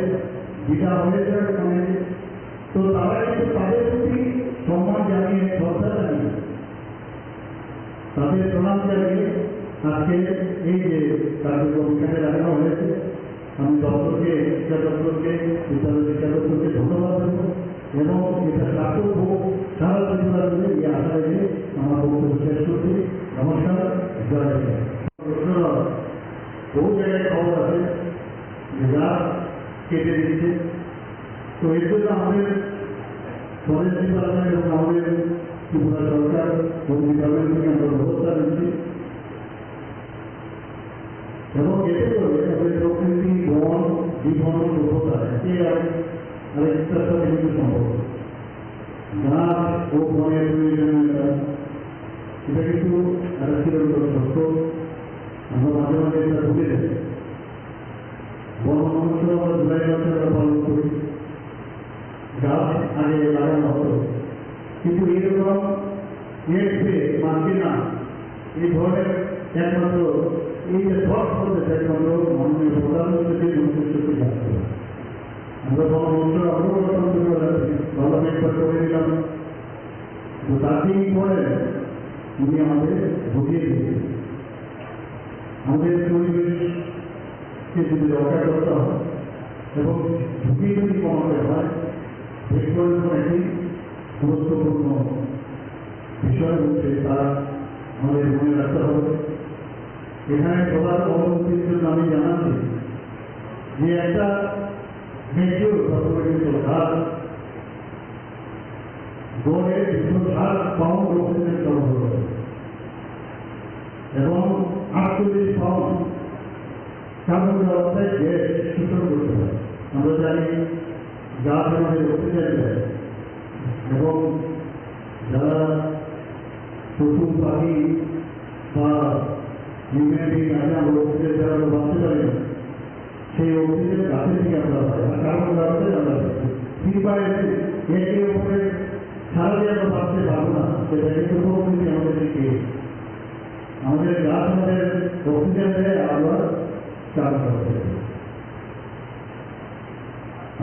পিতা হয়েছে, তো তারা কিন্তু তাদের প্রতি সম্মান জানিয়ে, শ্রদ্ধা জানিয়ে, তাদের প্রণাম জানিয়ে আজকে এই যে কার্যক্রম এখানে লাগানো হয়েছে, আমি দপ্তরকে, শিক্ষা দপ্তরকে, বিদ্যালয় শিক্ষা দপ্তরকে ধন্যবাদ দেব, এবং এটা সার্থক হোক সারা ত্রিপুরা জুড়ে এই আশা রেখে আমার বক্তব্য শেষ করছি। নমস্কার, জয় হিন্দ। বহু জায়গায় খবর আছে যে গাছ কেটে দিচ্ছে, তো এর জন্য আমাদের ফরেস্ট ডিপার্টমেন্ট এবং আমাদের ত্রিপুরা সরকার এবং ডিপার্টমেন্ট থেকে আমরা ব্যবস্থা নিচ্ছি, এবং এতে করে আমাদের প্রকৃতি, বন, জীবন, সভ্যতা আরেকটার সাথে কিন্তু সম্ভব। গাছ ও বনের প্রয়োজনীয়তা এটা কিন্তু একটা চিরন্তন সত্য, আমরা মাঝে মাঝে এটা ভুলে যাই। বন মহোৎসব আমরা জুলাই মাসে আমরা পালন করি, গাছ আগে লাগানো হতো, কিন্তু এরকম মানবে না এই ধরনের একমাত্র এই যে ধস করতেছে একমাত্র মাননীয় প্রধানমন্ত্রী মন্ত্রিত্বকে যাচ্ছে। আমরা বন মহোৎসব আমরাও ডেভেলপমেন্ট করে দিলাম, তো তার দিন পরে উনি আমাদের বুঝিয়ে দিয়েছেন আমাদের পরিবেশকে যদি রক্ষা করতে হয় এবং ঝুঁকি যদি কমাতে হয়, বৃক্ষরোপণ একটি গুরুত্বপূর্ণ বিষয় হচ্ছে, তা আমাদের মনে রাখতে হবে। এখানে সবার অবগতির জন্য আমি জানাচ্ছি যে একটা ম্যাচিউর প্রপার্টির গাছ গড়ে 207 পাউন্ড অক্সিজেন সরবরাহ করে এবং 48 pound carbon die oxide gas শোষণ করতে পারে। আমরা জানি গাছ আমাদের অক্সিজেন দেয়, এবং যারা পশু পাখি বা হিউম্যানিটি আছে আমরা অক্সিজেন যারা আমরা বাঁচতে পারি না, সেই অক্সিজেন গাছের থেকে আমরা পাই, আর কার্বন ডাই অক্সাইড আমরা পাই। একে উপরে সারা যে আমরা বাঁচতে পারবো না সেটা কিন্তু প্রকৃতি আমাদের শিখিয়ে আমাদের গাছ আমাদের অক্সিজেন দেয় আবার চাষ করতে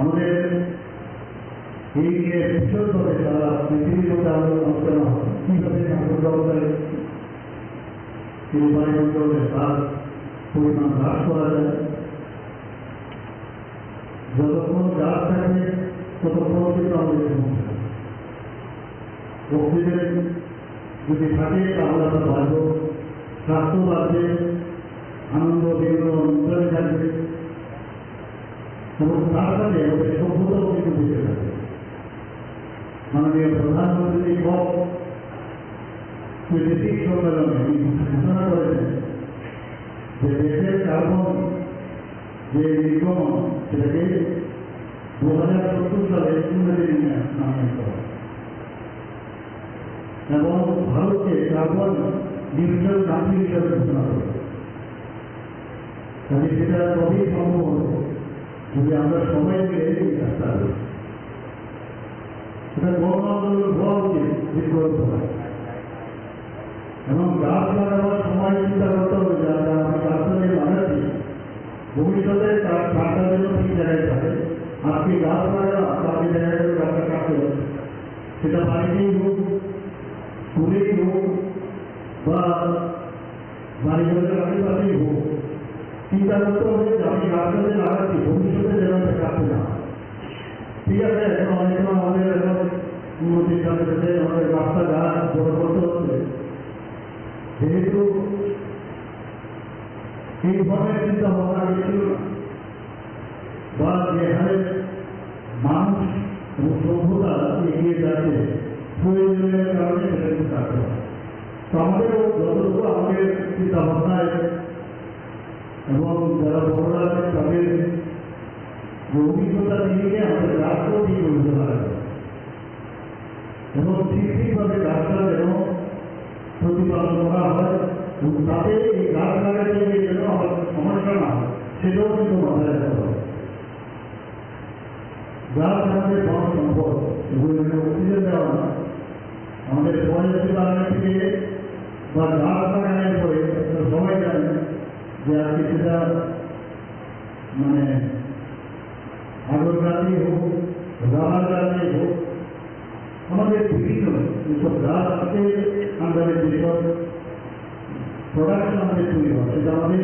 আমাদের এই নিয়ে বিশদভাবে সারা পৃথিবীর মধ্যে আলোচনা হয় কিভাবে জলবায়ু এই বায়ুমণ্ডলে তার পরিমাণ হ্রাস করা যায় যতক্ষণ গাছ থাকবে ততক্ষণ কিন্তু আমাদের সমস্যা অক্সিজেন যদি থাকে তাহলে আমরা বাঁচব স্বাস্থ্য বাড়বে আনন্দ বিনোদন অনুষ্ঠানে থাকবে এবং তার সাথে আমাদের সভ্যতাও কিন্তু বেঁচে থাকবে মাননীয় প্রধানমন্ত্রী COP26 সম্মেলনে ঘোষণা করেছেন যে দেশের কার্বন যে নির্গমন সেটাকে 2070 সালে 0 নামিয়ে করা এবং ভারতকে কার্বন নিউট্রাল কান্ট্রি হিসাবে ঘোষণা করে কাজে সেটা তবেই সম্ভব হবে যদি আমরা সবাই মিলে এই কাজটা করি সেটা গণ আন্দোলন হওয়া উচিত দীর্ঘত হয় এবং গাছ লাগাবার সময় চিন্তা করতে হবে যে আমি গাছটা যে লাগাচ্ছি ভবিষ্যতে তার সারটা যেন ঠিক জায়গায় থাকে আজকে গাছ লাগালাম তার যে জায়গায় গাছটা কাটতে হচ্ছে সেটা বাড়িতেই হোক স্কুলেই হোক বা বাড়িঘরের আশেপাশেই হোক চিন্তা করতে হবে যে আমি গাছটা যে লাগাচ্ছি ভবিষ্যতে যেন একটা কাটতে না ঠিক আছে এখন অনেক সময় আমাদের এখন উন্নতির সাথে সাথে আমাদের রাস্তাঘাট বড় করতে হচ্ছে যেহেতু এই ধরনের চিন্তা ভাবনা ছিল না বা যে হারে মানুষ এবং সভ্যতা এগিয়ে যাচ্ছে প্রয়োজনের কারণে সেটা কিন্তু কাটতে হয় তো আমাদেরও যতটুকু আমাদের চিন্তা ভাবনায় এবং যারা বড়রা আছেন তাদের যে অভিজ্ঞতা নিয়ে আমাদের গাছকেও ঠিক অভিজ্ঞতা লাগবে এবং ঠিকভাবে গাছটা যেন প্রতিপালন করা হয় এবং তাতে এই গাছ লাগাতে গিয়ে যেন আমার সমস্যা না হয় সেটাও কিন্তু মাথায় রাখতে হবে গাছ আমাদের বড় সম্পদ এগুলো অক্সিজেন দেওয়া না আমাদের ফরেস্ট ডিপার্টমেন্ট থেকে বা গাছ লাগানোর পরে সবাই জানেন যে আজকে সেটা মানে আগর গাছই হোক রাবার গাছই হোক আমাদের বিভিন্ন যেসব গাছ আছে আমাদের যেসব প্রোডাকশন আমাদের তৈরি হয় সেটা আমাদের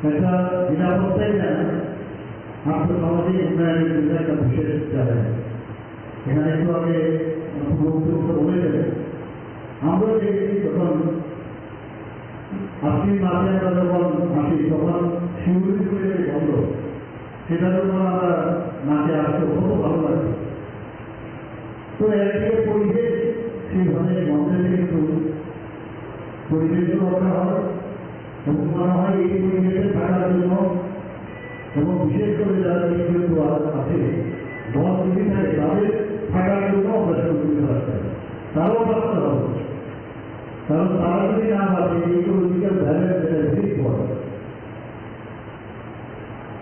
একটা নিরাপত্তাই দেয় না আর্থসামাজিক উন্নয়নের জন্য একটা বিশেষ জায়গায় এখানে একটু আগে বলেছেন আমরা দেখছি যখন আশ্বিন মাসে আমরা যখন আসি তখন শিউরি করে বন্ধ সেটা যখন আমরা নাচে আসতে কত ভালো লাগে তো একদিকে পরিবেশ সেইভাবে বন্ধের কিন্তু পরিবেশও রক্ষা হয় এবং মনে হয় এই পরিবেশে থাকার জন্য এবং বিশেষ করে যারা যেহেতু আছে বন যদি থাকে তাদের থাকার জন্য আমরা সুবিধা রাখতে হবে তারাও বাঁচতে হবে কারণ তারা যদি না বাঁচে ইকোলজিক্যাল ব্যালেন্স এটা ভেরি ইম্পর্টেন্ট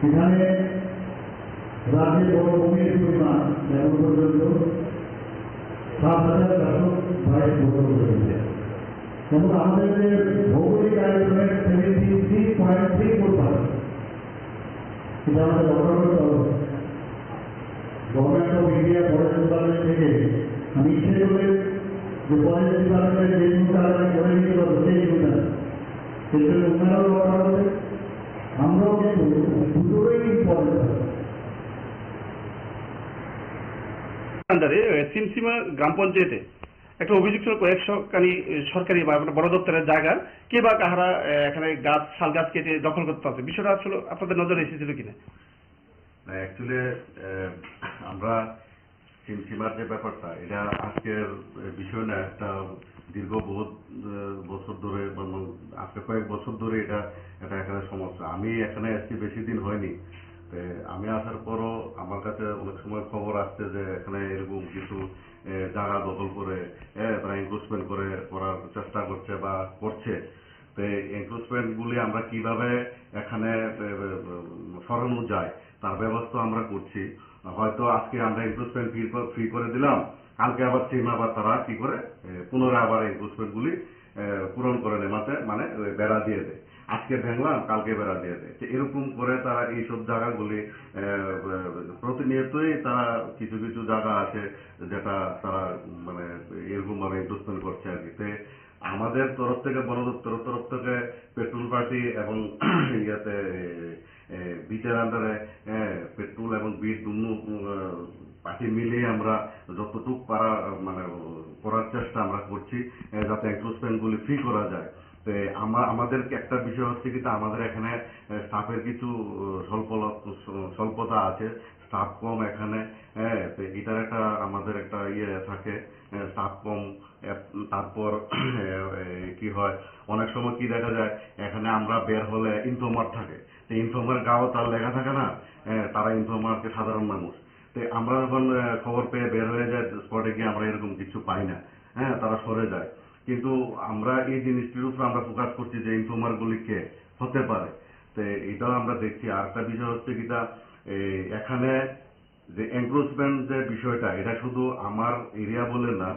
এখানে রাজ্যে বড় ভূমির পরিমাণ এখন পর্যন্ত 7,422 বছর রয়েছে এবং আমাদের যে ভৌগোলিক আয়তনের 73.34% এটা আমাদের রক্ষা করতে হবে government of India forest department থেকে আমি ইচ্ছে করে যে ফরেস্ট ডিপার্টমেন্টের যে কারণে করে নিতে পারবো সেই জন্য সেগুলো ওনারাও রক্ষা করবে আমরাও কিন্তু দুটোই ইম্পর্টেন্ট হবে সিমসিমা গ্রাম পঞ্চায়েতে একটা অভিযোগ ছিল কয়েকশোখানি সরকারি বা বড় দপ্তরের জায়গা কে বা কাহারা এখানে গাছ শাল গাছ কেটে দখল করতে আছে বিষয়টা আসলে আপনাদের নজরে এসেছিল কিনা? অ্যাকচুয়ালি আমরা সিমসিমার যে ব্যাপারটা এটা আজকের বিষয় না, একটা দীর্ঘ বহুত বছর ধরে আজকে কয়েক বছর ধরে এটা এখানে সমস্যা। আমি এখানে আসছি বেশি দিন হয়নি, আমি আসার পরও আমার কাছে অনেক সময় খবর আসছে যে এখানে এরকম কিছু জায়গা দখল করে তারা এনক্রোচমেন্ট করার চেষ্টা করছে বা করছে। তো এনক্রোচমেন্ট গুলি আমরা কিভাবে এখানে সরানো যায় তার ব্যবস্থা আমরা করছি। হয়তো আজকে আমরা এনক্রোচমেন্ট ফ্রি করে দিলাম, কালকে আবার সেম আবার তারা কি করে পুনরায় আবার এনক্রোচমেন্ট গুলি পূরণ করে নেমাতে মানে বেড়া দিয়ে দেয়। আজকে ভেঙলাম, কালকে বেড়া দিয়ে দেয়। এরকম করে তারা এইসব জায়গাগুলি প্রতিনিয়তই তারা কিছু কিছু জায়গা আছে যেটা তারা মানে এরকম ভাবে এনক্রোচমেন্ট করছে আর কি। আমাদের তরফ থেকে বন দপ্তরের তরফ থেকে পেট্রোল পার্টি এবং ইয়াতে বিটের আন্ডারে পেট্রোল এবং বিট দুনো পার্টি মিলিয়ে আমরা যতটুকু পারা মানে করার চেষ্টা আমরা করছি যাতে এনক্রোচমেন্ট গুলি ফ্রি করা যায়। তো আমাদের একটা বিষয় হচ্ছে কি আমাদের এখানে স্টাফের কিছু স্বল্পতা আছে, স্টাফ কম এখানে। তো এটার একটা আমাদের একটা ইয়ে থাকে, স্টাফ কম। তারপর কি হয় অনেক সময় কি দেখা যায় এখানে আমরা বের হলে ইনফর্মার থাকে, তো ইনফর্মার গাও তার লেখা থাকে না, তারা ইনফর্মারকে সাধারণ মানুষ। তো আমরা যখন খবর পেয়ে বের হয়ে যায় স্পটে গিয়ে আমরা এরকম কিছু পাই না, তারা সরে যায়। কিন্তু আমরা এই জিনিসটির উপর আমরা ফোকাস করছি যে ইনফর্মার গুলি কে হতে পারে। তো এটাও আমরা দেখছি। আর একটা বিষয় হচ্ছে কিটা এখানে যে এনক্রোচমেন্ট যে বিষয়টা এটা শুধু আমার এরিয়া বলে না,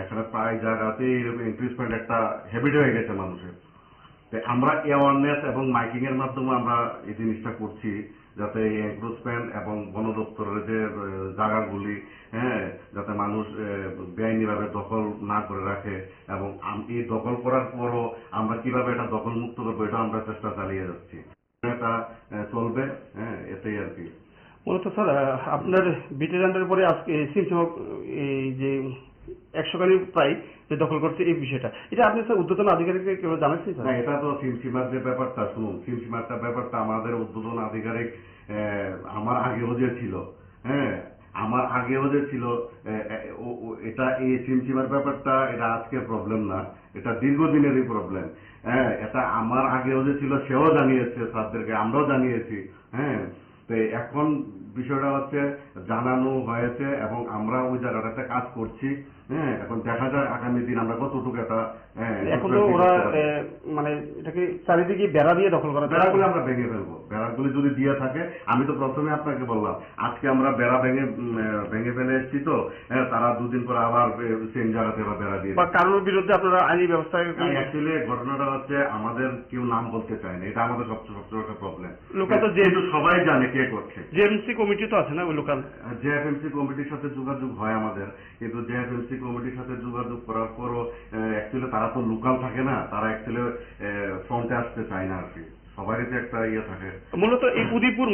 এখানে প্রায় জায়গাতে এরকম এনক্রোচমেন্ট একটা হ্যাবিট হয়ে গেছে মানুষের। তো আমরা অ্যাওয়ারনেস এবং মাইকিং এর মাধ্যমে আমরা এই জিনিসটা করছি যাতে এই এনক্রোচমেন্ট এবং বন দপ্তরের যে জায়গাগুলি যাতে মানুষ বেআইনিভাবে দখল না করে রাখে, এবং এই দখল করার পরও আমরা কিভাবে এটা দখল মুক্ত করবো এটা আমরা চেষ্টা চালিয়ে যাচ্ছি। এটা চলবে, এটাই আর কি। মূলত স্যার আপনার বিটের আন্ডারের পরে আজকে সিমসিমা এই যে 100 গাড়ি প্রায় যে দখল করছে এই বিষয়টা, এটা আপনি স্যার উদ্বোধন আধিকারিককে কেউ জানাচ্ছেন স্যার? না, এটা তো সিমসিমার যে ব্যাপারটা, শুনুন, সিমসিমারটা ব্যাপারটা আমাদের উদ্বোধন আধিকারিক আমার আগেও যে ছিল, আমার আগেও যে ছিল, এটা এই সিমসিমার ব্যাপারটা এটা আজকের প্রবলেম না, এটা দীর্ঘদিনেরই প্রবলেম। এটা আমার আগেও যে ছিল সেও জানিয়েছে স্যারদেরকে, আমরাও জানিয়েছি। তো এখন বিষয়টা হচ্ছে জানানো হয়েছে এবং আমরা ওই জায়গাটাতে কাজ করছি। এখন দেখা যায় আগামী দিন আমরা কতটুকু এটা এখন তো ওরা মানে এটাকে চারিদিকে বেড়া দিয়ে দখল করা, বেড়াগুলি আমরা ভেঙে ফেলবো। বেড়াগুলি যদি দিয়ে থাকে, আমি তো প্রথমে আপনাকে বললাম আজকে আমরা বেড়া ভেঙে ফেলে এসেছি, তো তারা দুদিন পরে আবার সেম জায়গাতে বেড়া দিয়ে বা কারোর বিরুদ্ধে আপনারা আইনি ব্যবস্থা। অ্যাকচুয়ালি ঘটনাটা হচ্ছে আমাদের কেউ নাম বলতে চায় না, এটা আমাদের সবচেয়ে একটা প্রবলেম। লোকাল তো যেহেতু সবাই জানে কে করছে, জেএমসি কমিটি তো আছে না ওই লোকাল, জেএফএমসি কমিটির সাথে যোগাযোগ হয় আমাদের, কিন্তু জেএফএমসি কমিটির সাথে যোগাযোগ করার পরও অ্যাকচুয়ালি তারা তো লোকাল থাকে না, তারা অ্যাকচুয়ালি ফ্রন্টে আসতে চায় না আর কি। সবারই তো একটা ইয়ে থাকে। মূলত এই উদয়পুর